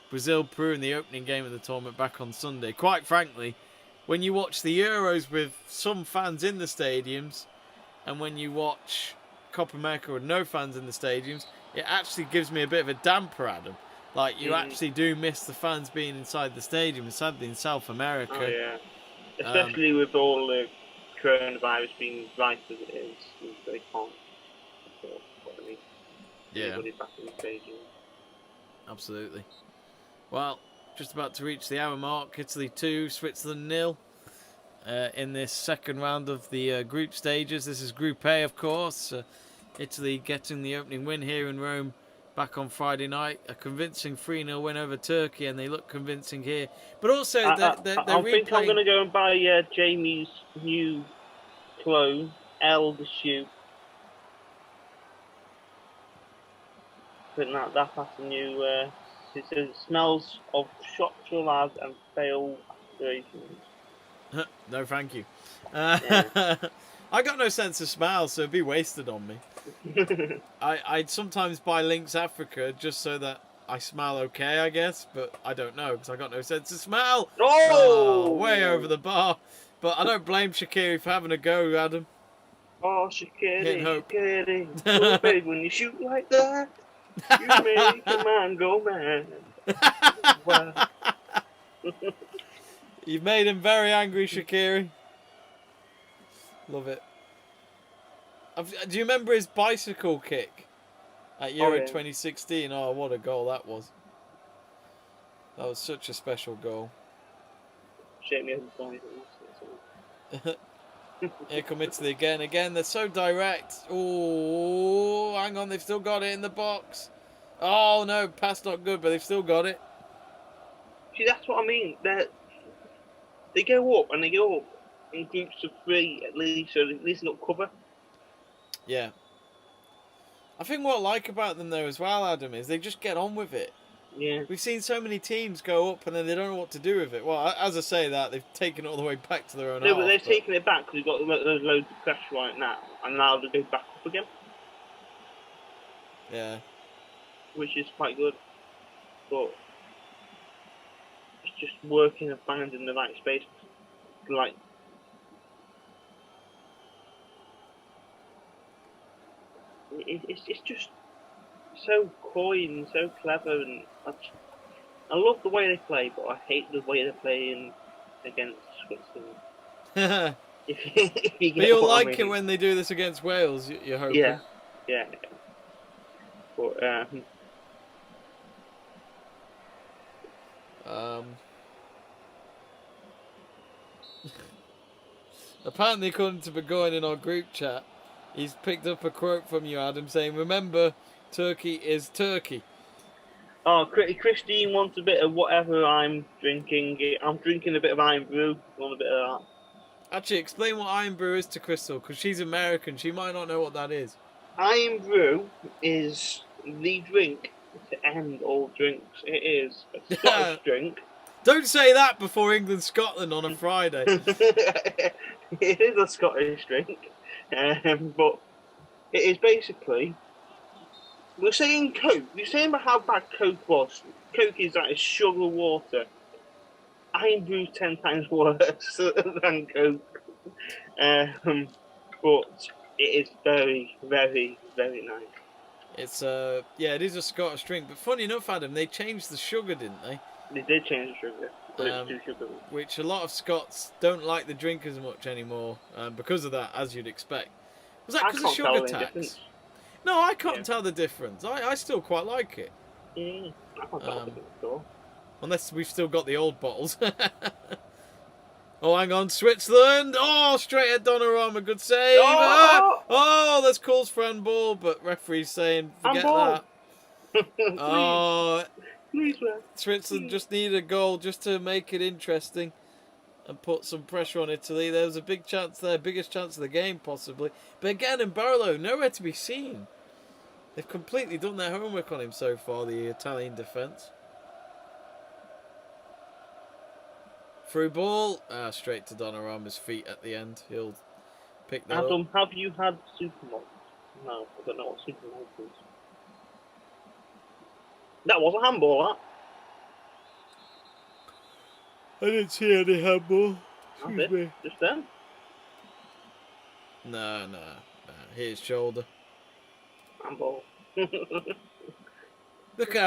Brazil-Peru in the opening game of the tournament back on Sunday. Quite frankly, when you watch the Euros with some fans in the stadiums, and when you watch Copa America with no fans in the stadiums, it actually gives me a bit of a damper, Adam. Like, you actually do miss the fans being inside the stadium, sadly in South America. Oh, yeah. Especially with all the coronavirus being right as it is, they can't. Yeah. Back in the stadium. Absolutely. Well, just about to reach the hour mark. Italy 2, Switzerland 0 in this second round of the group stages. This is Group A, of course. Italy getting the opening win here in Rome back on Friday night. A convincing 3-0 win over Turkey, and they look convincing here. But also, they're I think I'm going to go and buy Jamie's new clone, El the Shoe. I think that's a new... it says it smells of shot lads and failed aspirations. No, thank you. Yeah. I got no sense of smell, so it'd be wasted on me. I'd sometimes buy Lynx Africa just so that I smell okay, I guess, but I don't know because I got no sense of smell. Oh! Way over the bar. But I don't blame Shaqiri for having a go, Adam. Oh, Shaqiri. Oh, babe, when you shoot like that, you make a man go mad. Wow. You've made him very angry, Shaqiri. Love it. Do you remember his bicycle kick at Euro 2016? Oh, what a goal that was. That was such a special goal. Shame he hasn't done it. Here come Italy again. They're so direct. Oh, hang on, they've still got it in the box. Oh, no, pass not good, but they've still got it. See, that's what I mean. They go up and they go up in groups of 3 at least, so at least not cover. Yeah. I think what I like about them though as well, Adam, is they just get on with it. Yeah. We've seen so many teams go up and then they don't know what to do with it. Well, as I say that, they've taken it all the way back to their own half. But they've taken it back because we've got loads of pressure right now, and now they go back up again. Yeah. Which is quite good. But it's just working and finding the right space. Like, it's just so coy and so clever, and I love the way they play, but I hate the way they're playing against Switzerland. if you but you'll like it when they do this against Wales, you're hoping. Yeah. But apparently, according to Burgoyne in our group chat, he's picked up a quote from you, Adam, saying, "Remember, Turkey is Turkey." Oh, Christine wants a bit of whatever I'm drinking. I'm drinking a bit of Iron Brew. Want a bit of that? Actually, explain what Iron Brew is to Crystal, because she's American. She might not know what that is. Iron Brew is the drink to end all drinks. It is a Scottish drink. Don't say that before England-Scotland on a Friday. It is a Scottish drink, but it is basically... We're saying Coke. We're saying about how bad Coke was. Coke is like sugar water. Iron Brew's 10 times worse than Coke. But it is very, very, very nice. It's it is a Scottish drink. But funny enough, Adam, they changed the sugar, didn't they? They did change the sugar. But it's too sugary. Which a lot of Scots don't like the drink as much anymore because of that, as you'd expect. Was that because of sugar tax? No, I can't tell the difference. I still quite like it. I can't tell the difference at all. Unless we've still got the old bottles. Oh, hang on. Switzerland. Oh, straight at Donnarumma. Good save. Oh, that's calls for handball, but referee's saying, forget that. Oh, Switzerland just needed a goal just to make it interesting and put some pressure on Italy. There was a big chance there, biggest chance of the game possibly. But again, in Barolo, nowhere to be seen. They've completely done their homework on him so far, the Italian defence. Through ball, straight to Donnarumma's feet at the end. He'll pick that Adam, up. have you had supermalt? No, I don't know what supermalt is. That was a handball, that. I didn't see any handball. Excuse me. Just then? No. Here's shoulder. Handball. Look at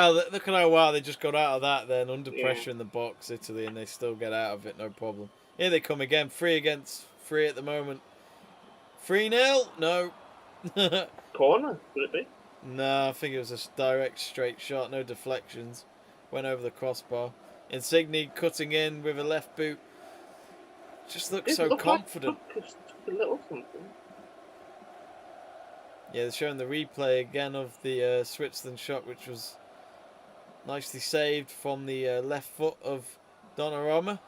how well they just got out of that then, under pressure in the box, Italy, and they still get out of it, no problem. Here they come again, 3 against 3 at the moment. 3-0? No. Corner, would it be? No, I think it was a direct straight shot, no deflections. Went over the crossbar. Insigne cutting in with a left boot. Just looks so confident. A little something. Yeah, they're showing the replay again of the Switzerland shot, which was nicely saved from the left foot of Donnarumma.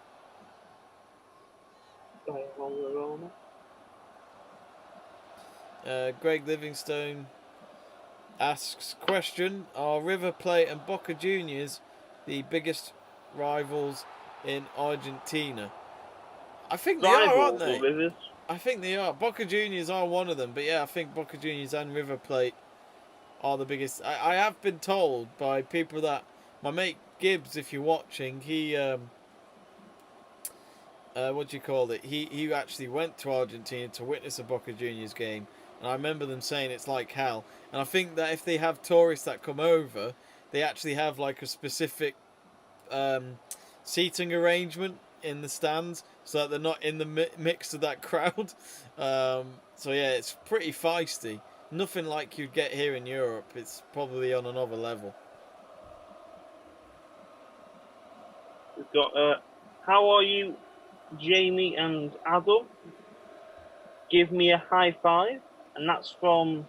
Greg Livingstone asks, question, are River Plate and Boca Juniors the biggest rivals in Argentina? I think they are, aren't they? I think they are. Boca Juniors are one of them, but yeah, I think Boca Juniors and River Plate are the biggest. I have been told by people that my mate Gibbs, if you're watching, he what do you call it? He actually went to Argentina to witness a Boca Juniors game, and I remember them saying it's like hell. And I think that if they have tourists that come over, they actually have like a specific seating arrangement in the stands, so that they're not in the mix of that crowd. So yeah, it's pretty feisty. Nothing like you'd get here in Europe. It's probably on another level. We've got, how are you, Jamie and Adam? Give me a high five. And that's from...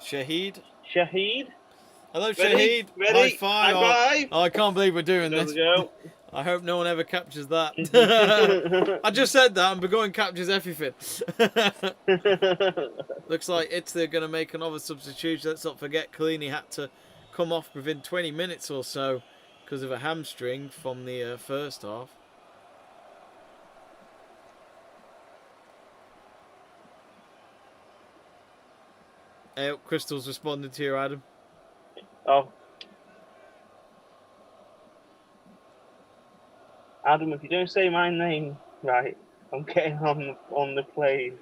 Shahid. Shahid. Hello, Shahid. Ready? High five. High five. Oh, I can't believe we're doing this. There we go. I hope no one ever captures that. I just said that, and Burgoyne captures everything. Looks like Italy are going to make another substitution. Let's not forget, Collini had to come off within 20 minutes or so because of a hamstring from the first half. Hey, Crystal's responded to you, Adam. Oh. Adam, if you don't say my name right, I'm getting on the plane.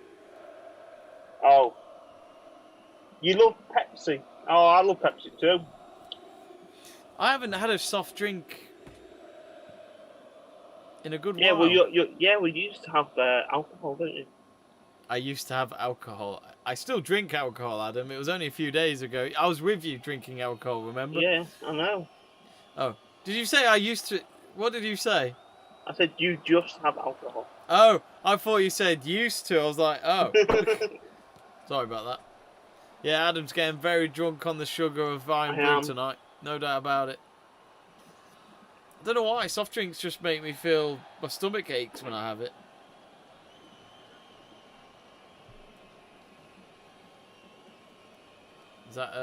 Oh. You love Pepsi. Oh, I love Pepsi too. I haven't had a soft drink in a good while. Well, we used to have alcohol, don't you? I used to have alcohol. I still drink alcohol, Adam. It was only a few days ago. I was with you drinking alcohol, remember? Yeah, I know. Oh, did you say I used to? What did you say? I said you just have alcohol. Oh, I thought you said used to. I was like, oh. Sorry about that. Yeah, Adam's getting very drunk on the sugar of Iron Brew tonight. No doubt about it. I don't know why. Soft drinks just make me feel... My stomach aches when I have it. Is that,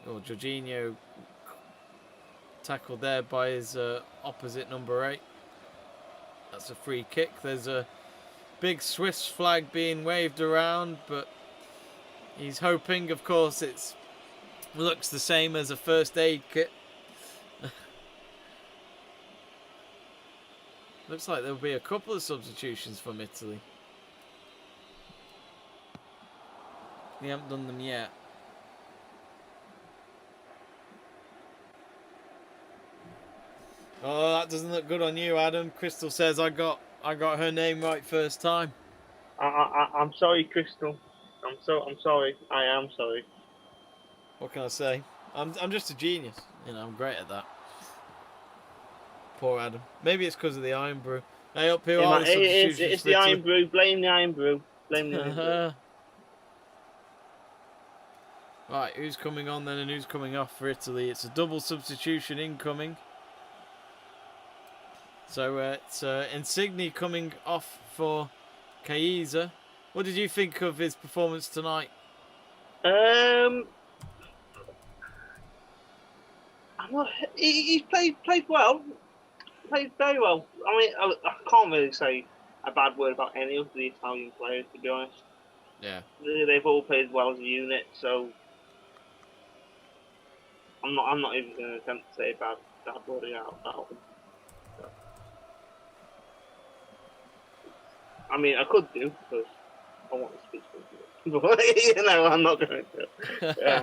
Oh, Jorginho tackled there by his opposite number 8. That's a free kick. There's a big Swiss flag being waved around, but he's hoping, of course, it looks the same as a first aid kit. Looks like there'll be a couple of substitutions from Italy. We haven't done them yet. Oh, that doesn't look good on you, Adam. Crystal says I got her name right first time. I'm sorry, Crystal. I'm sorry. I am sorry. What can I say? I'm just a genius. You know, I'm great at that. Poor Adam. Maybe it's because of the Iron Brew. Hey, up here, it's the Iron Brew. Blame the Iron Brew. Blame the Iron Brew. Right, who's coming on then and who's coming off for Italy? It's a double substitution incoming. So it's Insigne coming off for Chiesa. What did you think of his performance tonight? He played well. Played very well. I mean, I can't really say a bad word about any of the Italian players, to be honest. Yeah. They've all played well as a unit, so I'm not even going to attempt to say a bad word about them. So. I mean, I could do because I want to speak to them, but you know, I'm not going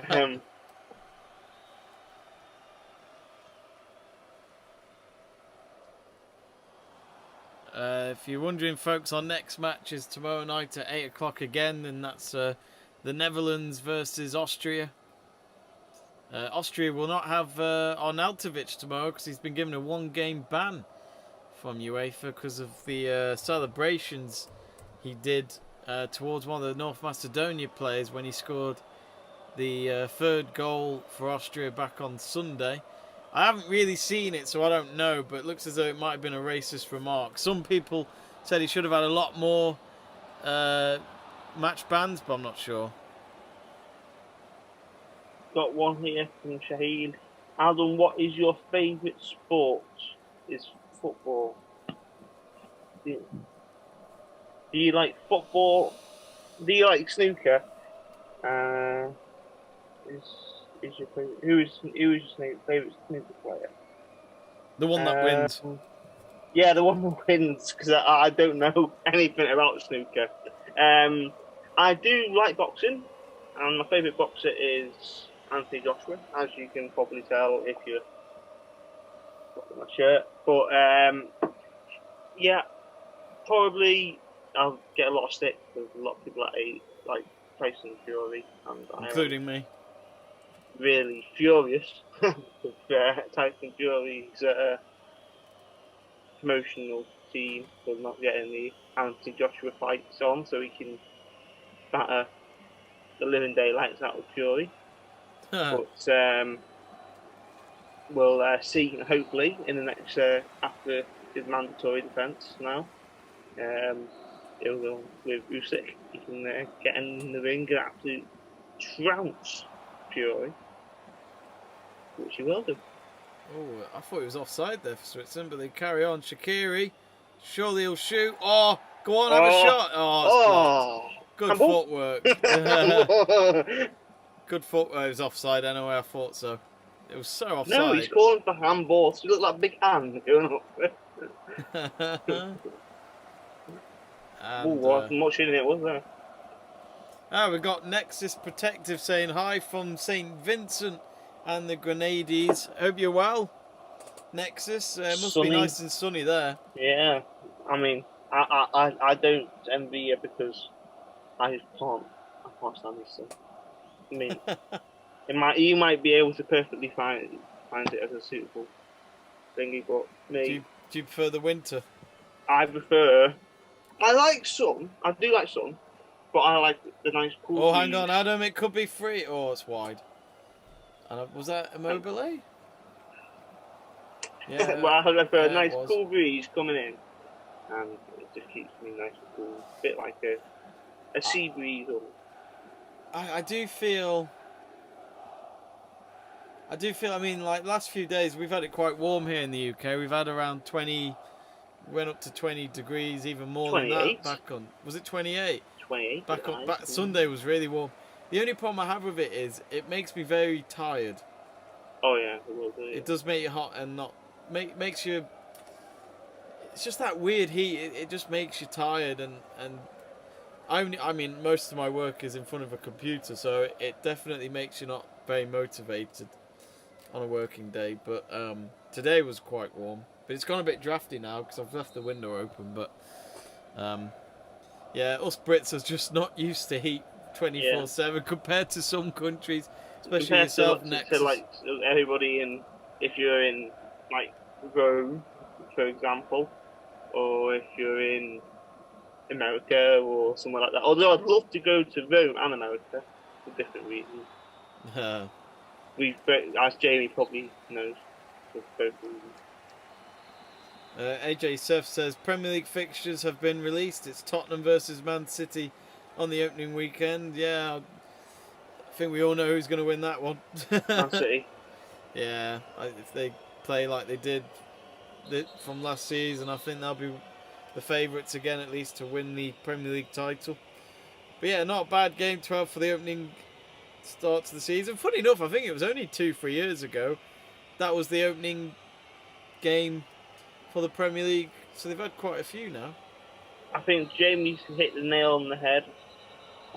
to. If you're wondering, folks, our next match is tomorrow night at 8 o'clock again, and that's the Netherlands versus Austria. Austria will not have Arnautovic tomorrow because he's been given a 1-game ban from UEFA because of the celebrations he did towards one of the North Macedonia players when he scored the third goal for Austria back on Sunday. I haven't really seen it, so I don't know, but it looks as though it might have been a racist remark. Some people said he should have had a lot more match bans, but I'm not sure. Got one here from Shahid. Adam, what is your favourite sport? Is football. Do you like football? Do you like snooker? Is your favourite? Who is your favourite snooker player? The one that wins. Yeah, the one that wins, because I don't know anything about snooker. I do like boxing, and my favourite boxer is Anthony Joshua, as you can probably tell if you look at my shirt. But yeah, probably I'll get a lot of stick because a lot of people like Tyson Fury, and including me. Really furious with Tyson Fury's promotional team for not getting the Anthony Joshua fights on, so he can batter the living daylights out of Fury. But we'll see, hopefully, in the next, after his mandatory defence now. He'll go with Usyk. He can get in the ring and absolutely trounce Fury, which he will do. Oh, I thought he was offside there for Switzerland, but they carry on. Shaqiri, surely he'll shoot. Oh, go on, have a shot. Oh, it's blocked. Good footwork. Good footwork. It was offside anyway, I thought so. It was so offside. No, he's calling for handball. So you look like big hand going up. What much in it was there? We've got Nexus Protective saying hi from St. Vincent and the Grenadiers. Hope you're well, Nexus. Must be nice and sunny there. Yeah, I mean, I don't envy you because I can't stand this sun. I mean, you might be able to perfectly find it as a suitable thingy, but me. Do you prefer the winter? I like sun. I do like sun, but I like the nice cool. Oh, hang on, Adam. It could be free. Oh, it's wide. Was that Immobile? Yeah. Well, I prefer a nice cool breeze coming in, and it just keeps me nice and cool. A bit like a sea breeze. I do feel. I mean, like last few days, we've had it quite warm here in the UK. We've had around 20. Went up to 20 degrees, even more 28. Than that. Back on, was it 28? 28. Back Sunday was really warm. The only problem I have with it is it makes me very tired. Oh yeah, it will do. It does make you hot and not makes you. It's just that weird heat. It just makes you tired and I mean most of my work is in front of a computer, so it definitely makes you not very motivated on a working day. But today was quite warm. But it's gone a bit drafty now because I've left the window open. But yeah, us Brits are just not used to heat 24/7 compared to some countries, especially compared yourself. To like everybody if you're in like Rome, for example, or if you're in America or somewhere like that. Although I'd love to go to Rome and America for different reasons. As Jamie probably knows, for both reasons. AJ Surf says Premier League fixtures have been released. It's Tottenham versus Man City on the opening weekend. Yeah, I think we all know who's going to win that one. Man City. Yeah, if they play like they did from last season, I think they'll be the favourites again, at least to win the Premier League title. But yeah, not a bad game 12 for the opening start to the season. Funny enough, I think it was only 2-3 years ago that was the opening game for the Premier League, so they've had quite a few now. I think Jamie's hit the nail on the head.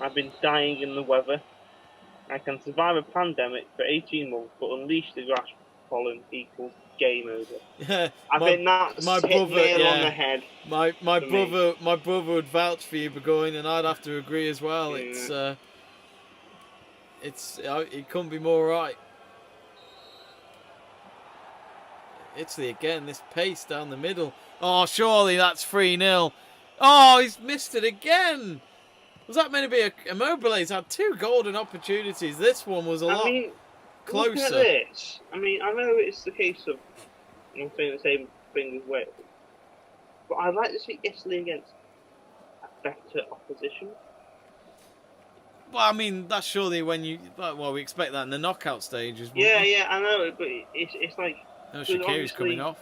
I've been dying in the weather. I can survive a pandemic for 18 months, but unleash the grass pollen equals game over. Yeah, I think that's hit nail on the head. My brother would vouch for you, Burgoyne, and I'd have to agree as well. Yeah. It couldn't be more right. Italy again, this pace down the middle. Oh, surely that's 3-0. Oh, he's missed it again. Was that meant to be Immobile's had 2 golden opportunities. This one was a lot closer. Look at this. I mean, I know it's the case of, I'm saying the same thing with Wales, but I'd like to see Italy against a better opposition. Well, I mean, that's surely when you... Well, we expect that in the knockout stages. Yeah, I know, but it's like... No, Shaqiri's coming off.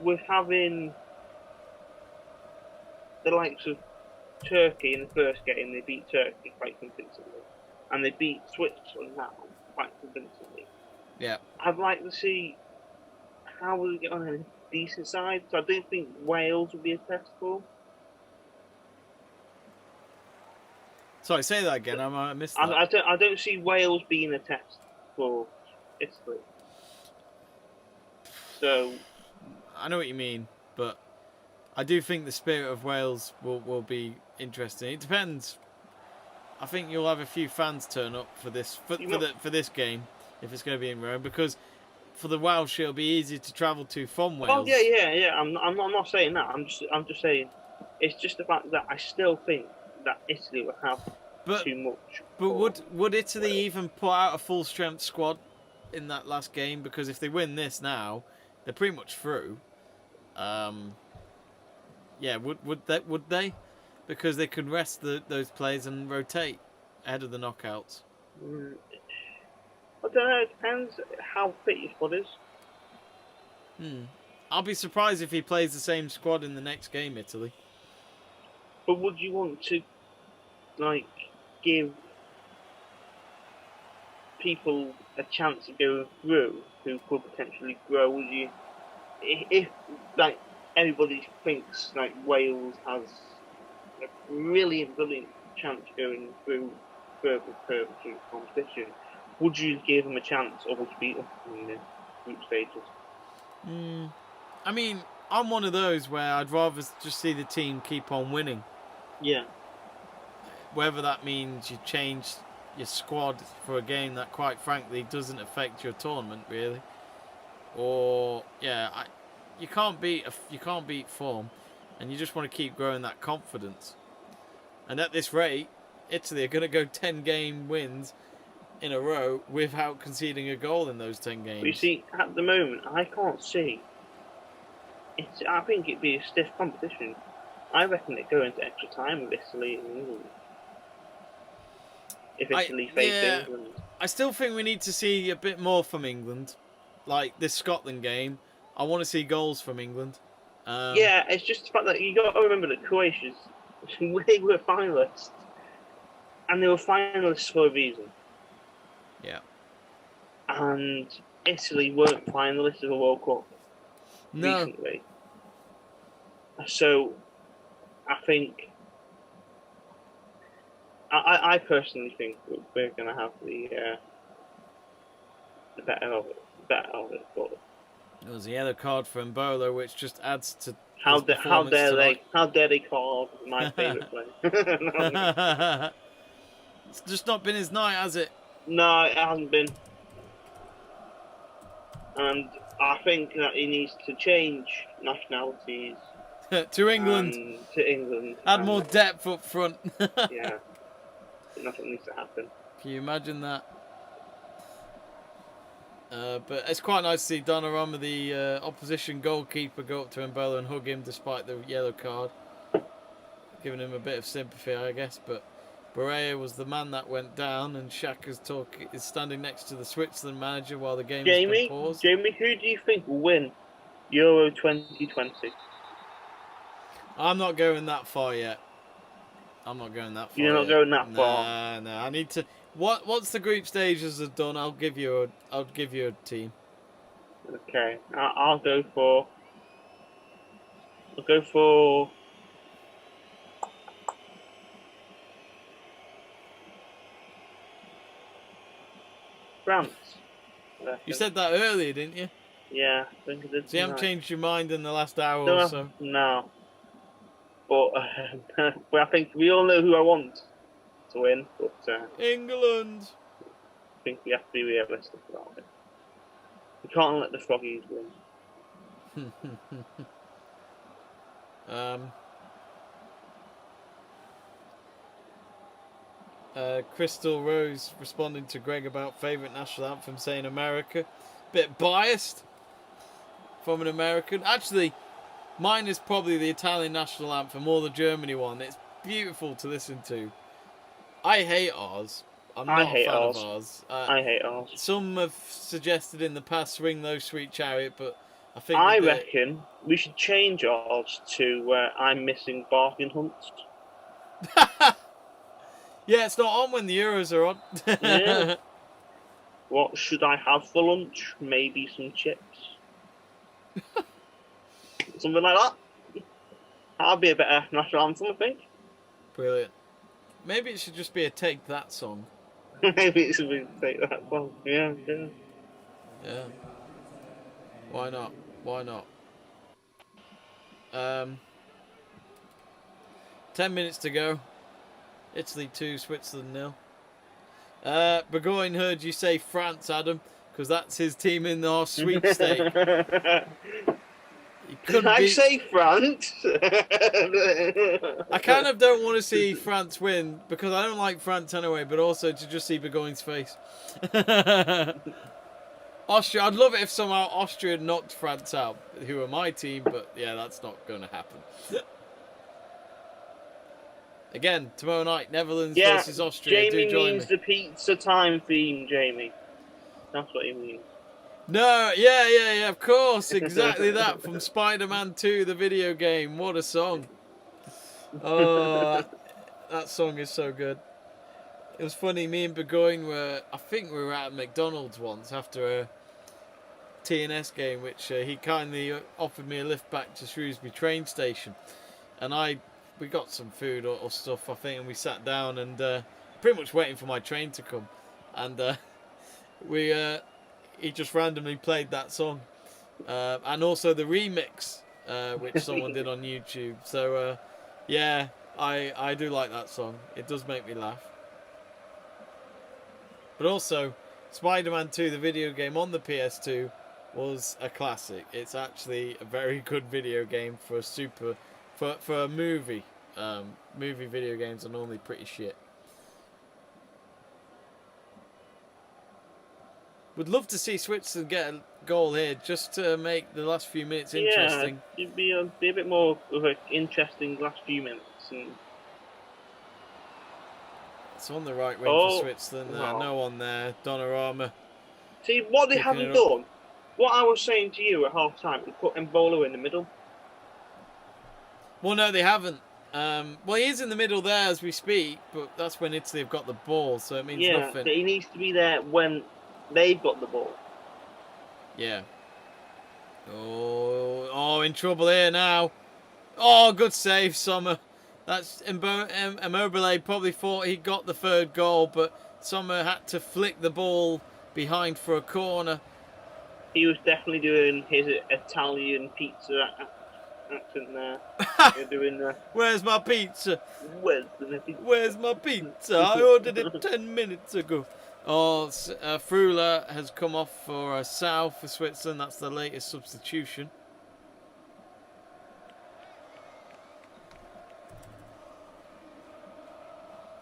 We're having the likes of Turkey in the first game. They beat Turkey quite convincingly, and they beat Switzerland now quite convincingly. Yeah. I'd like to see how we get on a decent side. So I do think Wales would be a test for. Sorry, say that again. I missed that. I don't see Wales being a test for Italy. So, I know what you mean, but I do think the spirit of Wales will be interesting. It depends. I think you'll have a few fans turn up for this for this game if it's going to be in Rome, because for the Welsh it'll be easier to travel to from Wales. Oh yeah. I'm not saying that. I'm just saying it's just the fact that I still think that Italy will have too much. But would Italy even put out a full strength squad in that last game, because if they win this now, they're pretty much through. Yeah, would they? Because they could rest those players and rotate ahead of the knockouts. I don't know. It depends how fit your squad is. I'll be surprised if he plays the same squad in the next game, Italy. But would you want to, like, give people a chance of going through who could potentially grow? Would you, if like everybody thinks like Wales has a brilliant chance of going through further through the competition, would you give them a chance, or would you beat them in the group stages? I mean, I'm one of those where I'd rather just see the team keep on winning. Yeah. Whether that means you change your squad for a game that, quite frankly, doesn't affect your tournament really, or you can't beat form, and you just want to keep growing that confidence. And at this rate, Italy are going to go 10-game wins in a row without conceding a goal in those 10 games. But you see, at the moment, I can't see. I think it'd be a stiff competition. I reckon it'd go into extra time with Italy and England. If Italy faced England. I still think we need to see a bit more from England. Like this Scotland game, I want to see goals from England. Yeah, it's just the fact that you got to remember that Croatia's, they were finalists. And they were finalists for a reason. Yeah. And Italy weren't finalists of the World Cup recently. So, I think, I personally think we're going to have the better of it. But there was a yellow card for Mbolo, which just adds to how dare they call my favourite player. It's just not been his night, has it? No, it hasn't been. And I think that he needs to change nationalities to England. Add more depth up front. Yeah, nothing needs to happen. Can you imagine that? But it's quite nice to see Donnarumma, the opposition goalkeeper, go up to Mbolo and hug him despite the yellow card, giving him a bit of sympathy, I guess. But Barea was the man that went down, and Xhaka's is standing next to the Switzerland manager while the game has been paused. Jamie, who do you think will win Euro 2020? I'm not going that far yet. You're not going that far? No. I need to. Once the group stages are done, I'll give you a team. Okay, I'll go for. France. You said that earlier, didn't you? Yeah, I think I did. So you haven't changed your mind in the last hour or so? No. But I think we all know who I want to win. But England. I think we have to be realistic about it. We can't let the Froggies win. Crystal Rose responding to Greg about favourite national anthem, saying America. Bit biased from an American. Actually, mine is probably the Italian national anthem or the Germany one. It's beautiful to listen to. I hate ours. I'm not a fan of ours. I hate ours. Some have suggested in the past Swing Low Sweet Chariot, but I reckon we should change ours to I'm Missing Barking Hunts. Yeah, it's not on when the Euros are on. Yeah. What should I have for lunch? Maybe some chips. Something like that. That'd be a better national anthem, I think. Brilliant. Maybe it should just be a Take That song. Maybe it should be a Take That song. Yeah. Yeah. Why not? 10 minutes to go. Italy 2, Switzerland 0. Burgoyne heard you say France, Adam, because that's his team in our sweepstake. Did I say France? I kind of don't want to see France win, because I don't like France anyway, but also to just see Burgoyne's face. Austria. I'd love it if somehow Austria knocked France out, who are my team, but yeah, that's not going to happen. Again, tomorrow night, Netherlands versus Austria. Jamie Do join means me. the pizza time theme, Jamie. That's what he means. No, yeah, of course, exactly that from Spider-Man 2, the video game. What a song! Oh, that song is so good. It was funny. Me and Burgoyne I think we were at McDonald's once after a TNS game, which he kindly offered me a lift back to Shrewsbury train station, and we got some food or stuff, I think, and we sat down and pretty much waiting for my train to come, and he just randomly played that song, and also the remix which someone did on YouTube. So yeah, I do like that song. It does make me laugh. But also, Spider-Man 2, the video game on the PS2, was a classic. It's actually a very good video game for a movie. Movie video games are normally pretty shit. Would love to see Switzerland get a goal here just to make the last few minutes interesting. Yeah, it'd be a bit more of an interesting last few minutes. And... It's on the right wing for Switzerland. No one there. Donnarumma. See, what they haven't done, what I was saying to you at half time, is put Mbolo in the middle. Well, no, they haven't. Well, he is in the middle there as we speak, but that's when Italy have got the ball, so it means nothing. Yeah, he needs to be there when they've got the ball. Yeah. Oh, in trouble here now. Oh, good save, Sommer. That's Immobile probably thought he got the third goal, but Sommer had to flick the ball behind for a corner. He was definitely doing his Italian pizza accent there. Where's my pizza? Where's my pizza? I ordered it 10 minutes ago. Oh, Frula has come off for South for Switzerland. That's the latest substitution.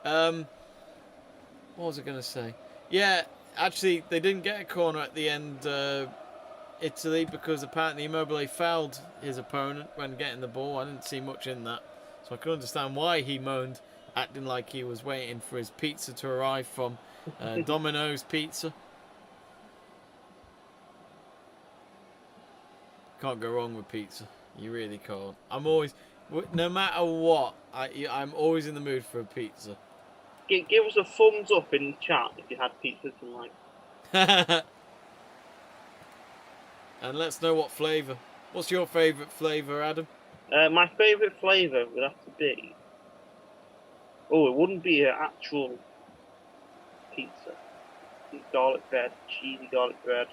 What was I going to say? Yeah, actually, they didn't get a corner at the end, Italy, because apparently Immobile fouled his opponent when getting the ball. I didn't see much in that, so I can understand why he moaned, acting like he was waiting for his pizza to arrive from Domino's Pizza. Can't go wrong with pizza. You really can't. I'm always, no matter what, I'm always in the mood for a pizza. Give us a thumbs up in the chat if you had pizza tonight. And let's know what flavour. What's your favourite flavour, Adam? My favourite flavour would have to be... Oh, it wouldn't be an actual pizza. It's garlic bread, cheesy garlic bread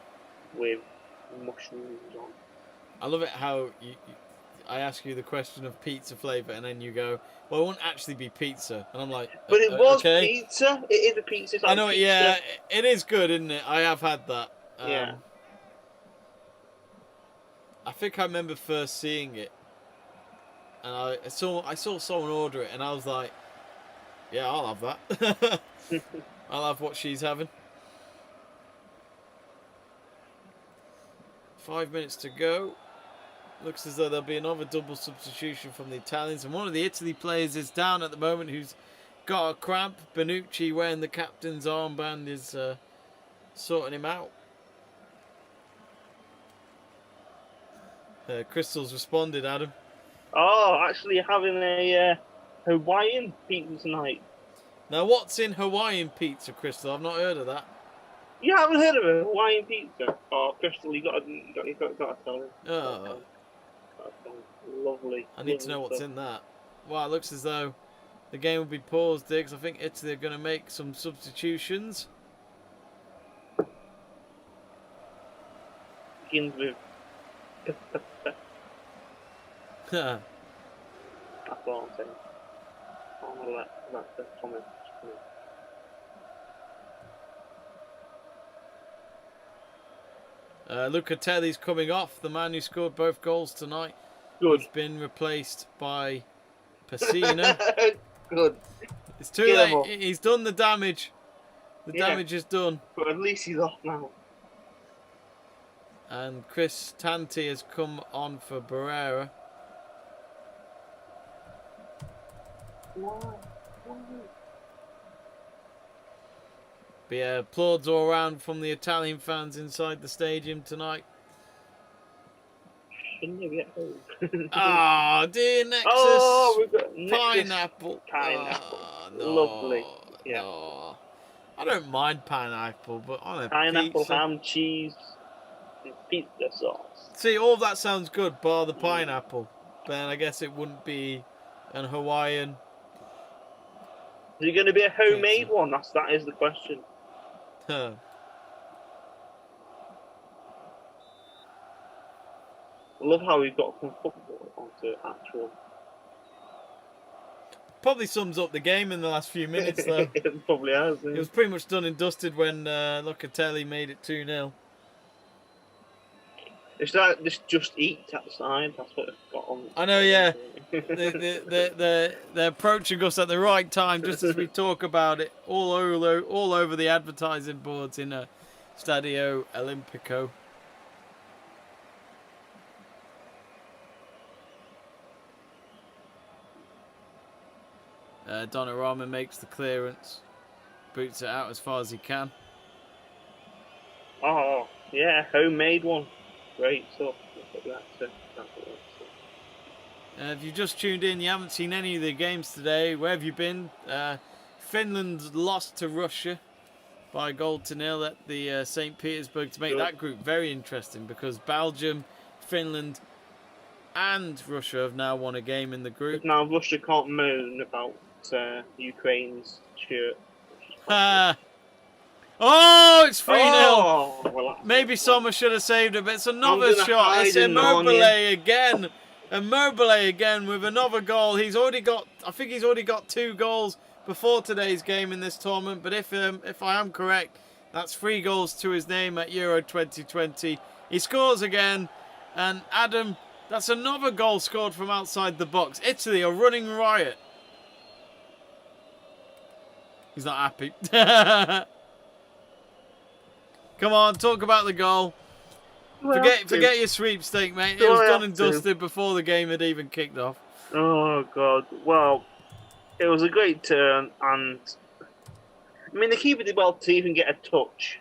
with mushrooms on. I love it how I ask you the question of pizza flavour and then you go, well, it won't actually be pizza. And I'm like, but it was okay. Pizza. It is a pizza. It's like I know, pizza. Yeah, it is good, isn't it? I have had that. Yeah. I think I remember first seeing it, and I saw someone order it, and I was like, yeah, I'll have that. I'll have what she's having. 5 minutes to go. Looks as though there'll be another double substitution from the Italians, and one of the Italy players is down at the moment who's got a cramp. Bonucci, wearing the captain's armband, is sorting him out. Crystal's responded, Adam. Oh, actually having a Hawaiian pizza tonight. Now, what's in Hawaiian pizza, Crystal? I've not heard of that. You haven't heard of a Hawaiian pizza? Oh, Crystal, you got to tell me. Oh. Lovely. I need to know what's in that. Wow, it looks as though the game will be paused, Diggs. I think Italy are going to make some substitutions. Begins with... That's all I'm saying. I'm going to let the comments come in. Lucatelli's coming off, the man who scored both goals tonight. Good. He's been replaced by Pacino. Good. It's too late. He's done the damage. The damage is done. But at least he's off now. And Chris Tanti has come on for Barrera. But yeah, applauds all around from the Italian fans inside the stadium tonight. Ah, dear Nexus. Oh, we've got Nexus. Pineapple. Pineapple. Oh, no, Lovely. Yeah. No. I don't mind pineapple, but on a Pineapple, pizza. ham, cheese, and pizza sauce. See, all that sounds good, bar the pineapple. But then I guess it wouldn't be an Hawaiian. Is it going to be a homemade pizza. one? That is the question. Huh. I love how we've got from football onto actual. Probably sums up the game in the last few minutes, though. It probably has. Yeah. It was pretty much done and dusted when Locatelli made it 2-0. It's like this just eat at the side. That's what it's got on. I know, yeah. They're approaching us at the right time, just as we talk about it, all over the advertising boards in Stadio Olimpico. Donnarumma makes the clearance, boots it out as far as he can. Oh, yeah, homemade one. Great stuff. If you've just tuned in, you haven't seen any of the games today. Where have you been? Finland lost to Russia by a goal to 0 at the St. Petersburg to make that group very interesting, because Belgium, Finland and Russia have now won a game in the group. Now Russia can't moan about Ukraine's shirt. Oh, it's 3-0. Oh, well, maybe Sommer should have saved it, but it's another shot. It's Immobile again. Immobile again with another goal. I think he's already got 2 goals before today's game in this tournament. But if I am correct, that's 3 goals to his name at Euro 2020. He scores again, and Adam, that's another goal scored from outside the box. Italy are running riot. He's not happy. Come on, talk about the goal. Forget your sweepstake, mate. It was done and dusted before the game had even kicked off. Oh, God. Well, it was a great turn, and I mean, the keeper did well to even get a touch.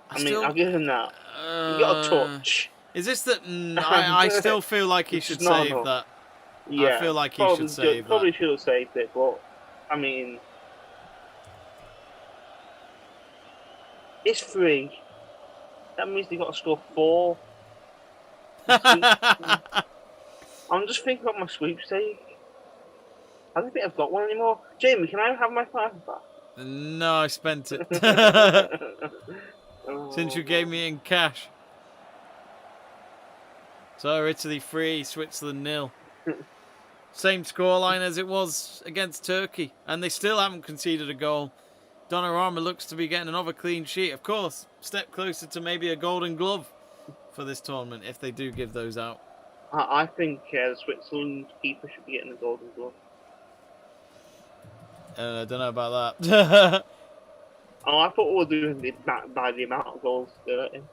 I'll give him that. He got a touch. Is this that? I still feel like he should save that. Yeah, I feel like he should save that. Probably should have saved it, but I mean, it's 3. That means they got to score 4. I'm just thinking about my sweepstake. I don't think I've got one anymore. Jamie, can I have my 5 back? No, I spent it. Since you gave me in cash. So Italy 3, Switzerland 0. Same scoreline as it was against Turkey, and they still haven't conceded a goal. Donnarumma looks to be getting another clean sheet. Of course, step closer to maybe a golden glove for this tournament if they do give those out. I think the Switzerland keeper should be getting a golden glove. I don't know about that. Oh, I thought we were doing it by the amount of goals they're letting.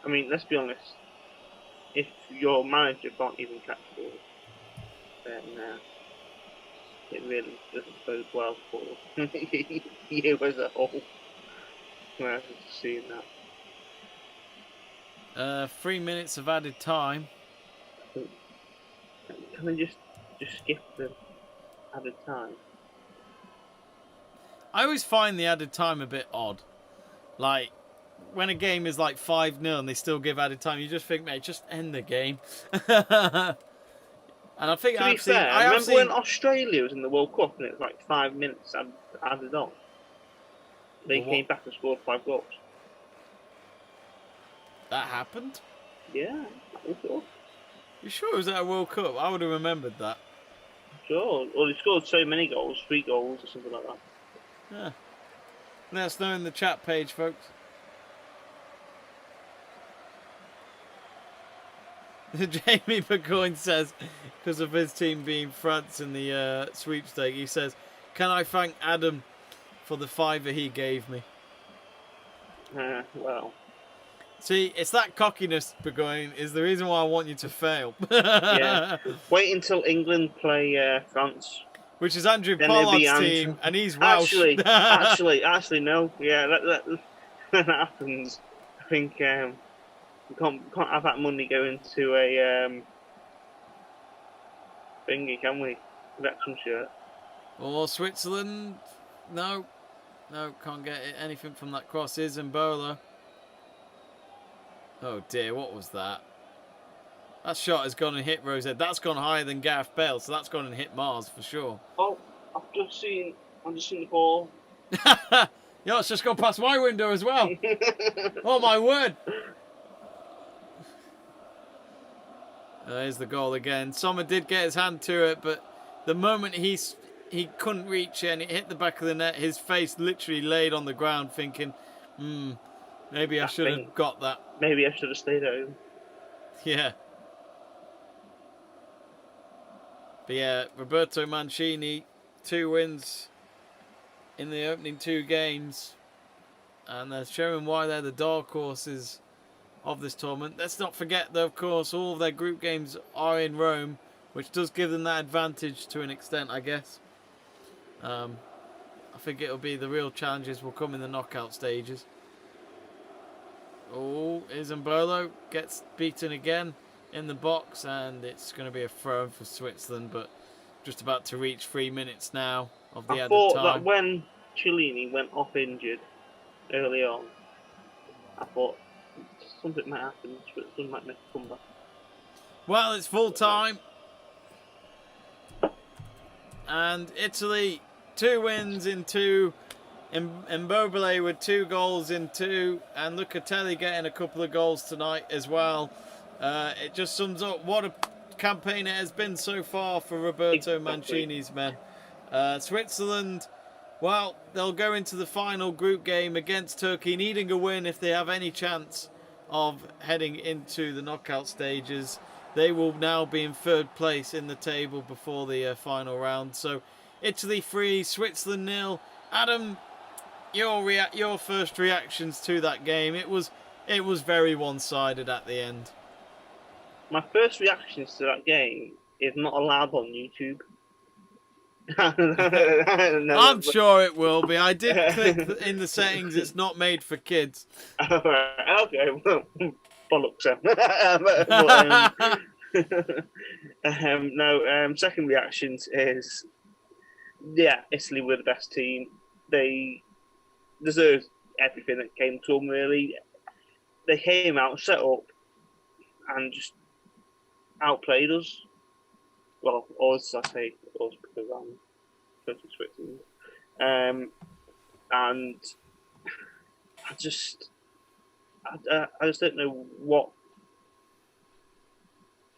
I mean, let's be honest. If your manager can't even catch balls, then it really doesn't bode well for you as a whole. I've seen that. 3 minutes of added time. Can I just skip the added time? I always find the added time a bit odd. Like, when a game is like 5-0 and they still give added time, you just think, mate, just end the game. And I think to be fair, I remember when Australia was in the World Cup and it was like 5 minutes added on. They came back and scored 5 goals. That happened? Yeah, that was good. You sure it was at a World Cup? I would have remembered that. Sure. Well, they scored so many goals, 3 goals or something like that. Yeah. Let us know in the chat page, folks. Jamie Burgoyne says, because of his team being France in the sweepstake, he says, "Can I thank Adam for the £5 he gave me?" Well. See, it's that cockiness, Burgoyne, is the reason why I want you to fail. Yeah. Wait until England play France. Which is Andrew Pollard's team, and he's Welsh. Actually, no. Yeah, that happens. I think we can't have that money going to a thingy, can we? Wrexham shirt. Or Switzerland. No, can't get anything from that cross. Is Mbola. Oh dear, what was that? That shot has gone and hit Rosehead. That's gone higher than Gareth Bale, so that's gone and hit Mars for sure. Oh, I've just seen the ball. Yeah, it's just gone past my window as well. Oh my word! There's the goal again. Sommer did get his hand to it, but the moment he couldn't reach it and it hit the back of the net, his face literally laid on the ground, thinking, maybe I should have got that. Maybe I should have stayed home. Yeah. But yeah, Roberto Mancini, 2 wins in the opening 2 games. And they're showing why they're the dark horses of this tournament. Let's not forget, though, of course, all of their group games are in Rome, which does give them that advantage to an extent, I guess. I think it'll be the real challenges will come in the knockout stages. Oh, Isambolo gets beaten again in the box, and it's going to be a throw for Switzerland, but just about to reach 3 minutes now of the added time. I thought that when Cellini went off injured early on, I thought something might happen. Switzerland might make a comeback. Well, it's full time, and Italy 2 wins in 2. Immobile with 2 goals in 2, and Locatelli getting a couple of goals tonight as well. It just sums up what a campaign it has been so far for Roberto Mancini's men. Switzerland, well, they'll go into the final group game against Turkey, needing a win if they have any chance of heading into the knockout stages. They will now be in 3rd place in the table before the final round. So Italy 3, Switzerland 0. Adam, your first reactions to that game? It was very one-sided at the end. My first reactions to that game is not allowed on YouTube. I'm sure it will be. I did click in the settings. It's not made for kids. Okay, well, bollocks. Second reactions is, yeah, Italy were the best team. They deserved everything that came to them, really. They came out, set up, and just outplayed us. Well, us, I say us because I'm going to Switzerland. And I just don't know what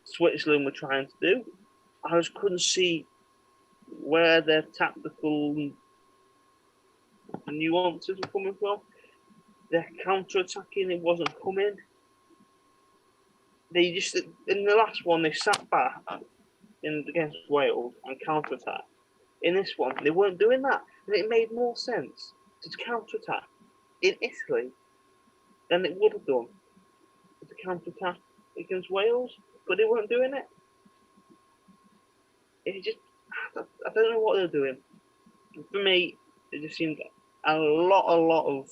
Switzerland were trying to do. I just couldn't see where their tactical nuances were coming from. Their counter-attacking, it wasn't coming. They just, in the last one, they sat back against Wales and counter-attack. In this one, they weren't doing that. And it made more sense to counter-attack in Italy than it would have done to counter-attack against Wales. But they weren't doing it. It just, I don't know what they're doing. For me, it just seemed a lot of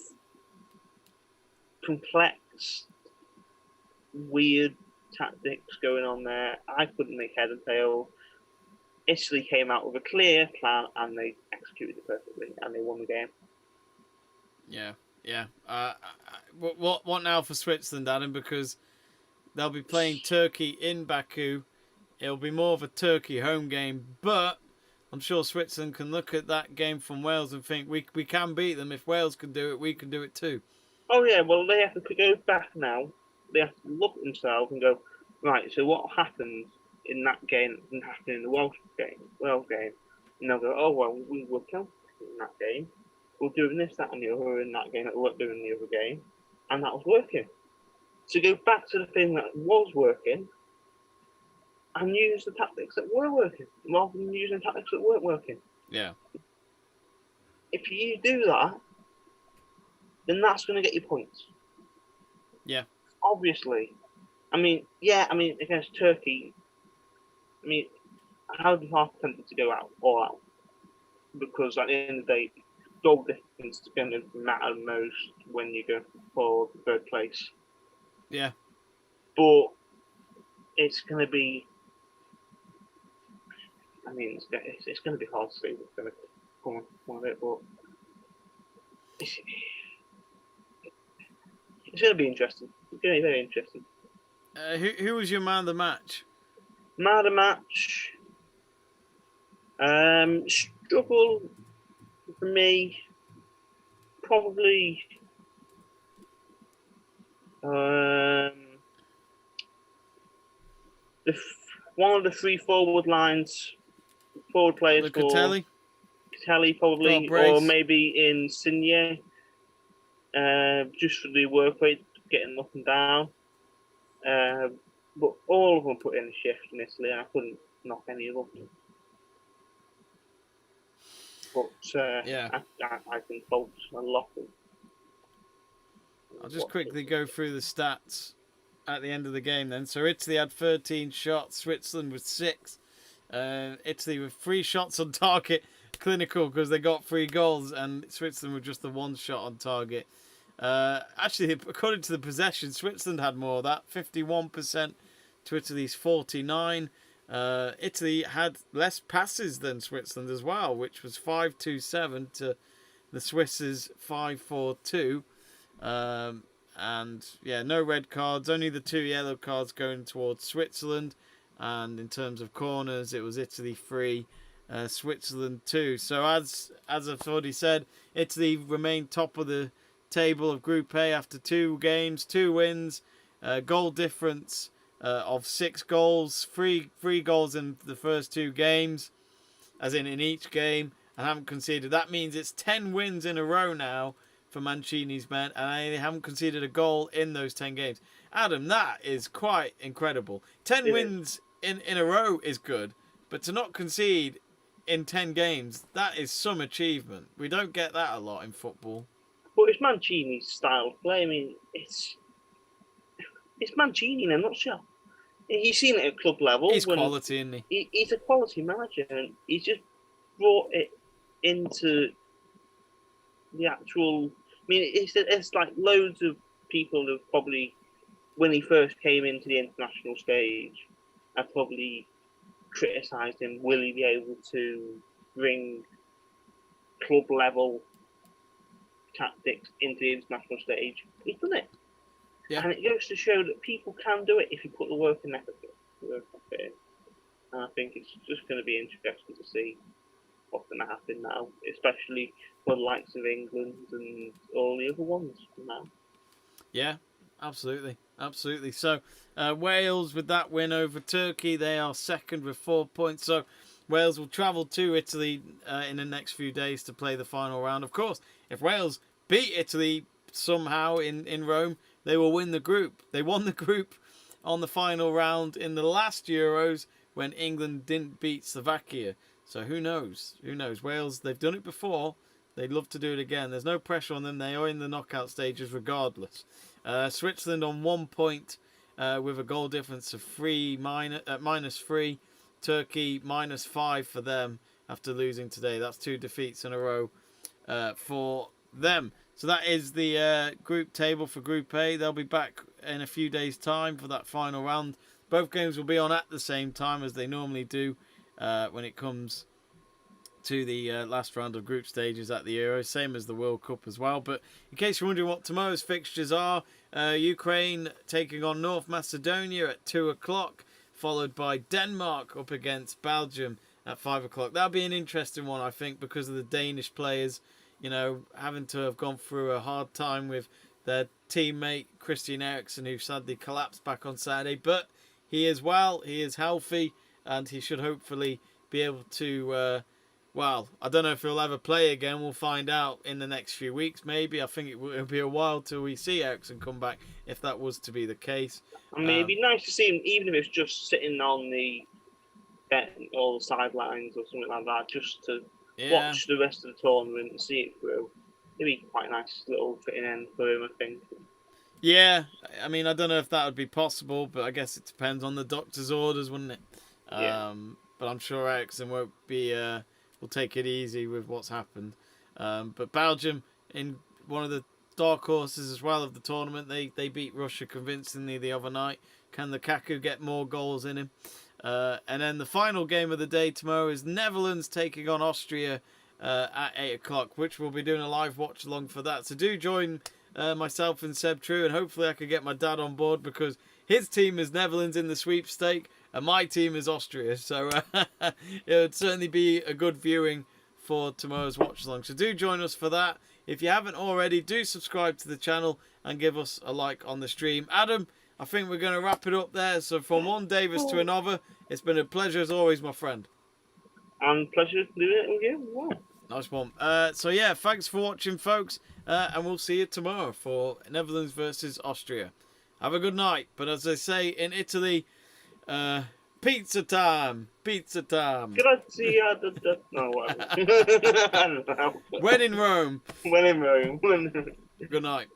complex, weird tactics going on there. I couldn't make head and tail. Italy came out with a clear plan and they executed it perfectly and they won the game. Yeah. What now for Switzerland, Adam? Because they'll be playing Turkey in Baku. It'll be more of a Turkey home game, but I'm sure Switzerland can look at that game from Wales and think we can beat them. If Wales can do it, we can do it too. Oh yeah, well they have to go back now. They have to look at themselves and go, right, so what happened in that game didn't happen in the Wales game. And they'll go, oh well, we were counting in that game. We're doing this, that and the other in that game that we weren't doing in the other game. And that was working. So go back to the thing that was working and use the tactics that were working rather than using tactics that weren't working. Yeah. If you do that, then that's going to get you points. Yeah. Obviously. Against Turkey, how do half tempted to go all out? Because at the end of the day, goal difference is going to matter most when you go for the third place. Yeah. But it's going to be. It's going to be hard to see what's going to come on it, but it's going to be interesting. It's going to be very interesting. Who was your man of the match? Man of the match. Struggle for me. Probably. One of the three forward players Locatelli? for Kelly probably, or maybe Insigne, just for the work rate, getting up and down. But all of them put in a shift in Italy, and I couldn't knock any of them. But I can fault a lot of them. I'll just quickly go through the stats at the end of the game then. So Italy had 13 shots, Switzerland with 6. Italy with 3 shots on target, clinical because they got 3 goals, and Switzerland with just the 1 shot on target. Actually, according to the possession, Switzerland had more of that, 51% to Italy's 49%. Italy had less passes than Switzerland as well, which was 5-2-7 to the Swiss's 5-4-2. And yeah, no red cards, only the 2 yellow cards going towards Switzerland. And in terms of corners, it was Italy 3, Switzerland 2. So as I've already said, Italy remained top of the table of Group A after 2 games, 2 wins, goal difference of 6 goals, 3 goals in the first 2 games, as in each game, and haven't conceded. That means it's 10 wins in a row now for Mancini's men, and they haven't conceded a goal in those 10 games. Adam, that is quite incredible. 10 wins in a row is good, but to not concede in 10 games, that is some achievement. We don't get that a lot in football. But it's Mancini's style of play. I mean, it's Mancini in a nutshell. He's seen it at club level. He's quality, isn't he? He's a quality manager, and he's just brought it into the actual. I mean, it's like loads of people have probably, when he first came into the international stage, have probably criticised him. Will he be able to bring club level tactics into the international stage? He's done it. Yeah. And it goes to show that people can do it if you put the work and effort in. And I think it's just going to be interesting to see what's going to happen now, especially for the likes of England and all the other ones now. Yeah, absolutely. So Wales, with that win over Turkey, they are second with 4 points. So Wales will travel to Italy in the next few days to play the final round. Of course, if Wales beat Italy somehow in Rome, they will win the group. They won the group on the final round in the last Euros when England didn't beat Slovakia. So who knows? Wales, they've done it before. They'd love to do it again. There's no pressure on them. They are in the knockout stages regardless. Switzerland on 1 point with a goal difference of -3. Turkey -5 for them after losing today. That's 2 defeats in a row for them. So that is the group table for Group A. They'll be back in a few days' time for that final round. Both games will be on at the same time as they normally do when it comes to the last round of group stages at the Euros, same as the World Cup as well. But in case you're wondering what tomorrow's fixtures are, Ukraine taking on North Macedonia at 2 o'clock, followed by Denmark up against Belgium at 5 o'clock. That'll be an interesting one, I think, because of the Danish players, having to have gone through a hard time with their teammate Cristiano, who sadly collapsed back on Saturday. But he is well, he is healthy, and he should hopefully be able to well, I don't know if he'll ever play again. We'll find out in the next few weeks, maybe. I think it'll be a while till we see Eriksen come back, if that was to be the case. I mean, it'd be nice to see him, even if it's just sitting on the all the sidelines or something like that, just to watch the rest of the tournament and see it through. It'd be quite a nice little fitting end for him, I think. Yeah, I mean, I don't know if that would be possible, but I guess it depends on the doctor's orders, wouldn't it? Yeah. But I'm sure Eriksen won't be. Will take it easy with what's happened. But Belgium, in one of the dark horses as well of the tournament, they beat Russia convincingly the other night. Can Lukaku get more goals in him? And then the final game of the day tomorrow is Netherlands taking on Austria at 8 o'clock, which we'll be doing a live watch along for that. So do join myself and Seb True, and hopefully I can get my dad on board, because his team is Netherlands in the sweepstake and my team is Austria. So it would certainly be a good viewing for tomorrow's watch along. So do join us for that. If you haven't already, do subscribe to the channel and give us a like on the stream. Adam, I think we're going to wrap it up there. So from one Davies to another, it's been a pleasure as always, my friend. And pleasure doing it with you. Yeah. Nice one. So yeah, thanks for watching, folks. And we'll see you tomorrow for Netherlands versus Austria. Have a good night. But as they say in Italy, pizza time. Pizza time. Grazie. No, whatever. I don't know. When in Rome. When in Rome. Good night.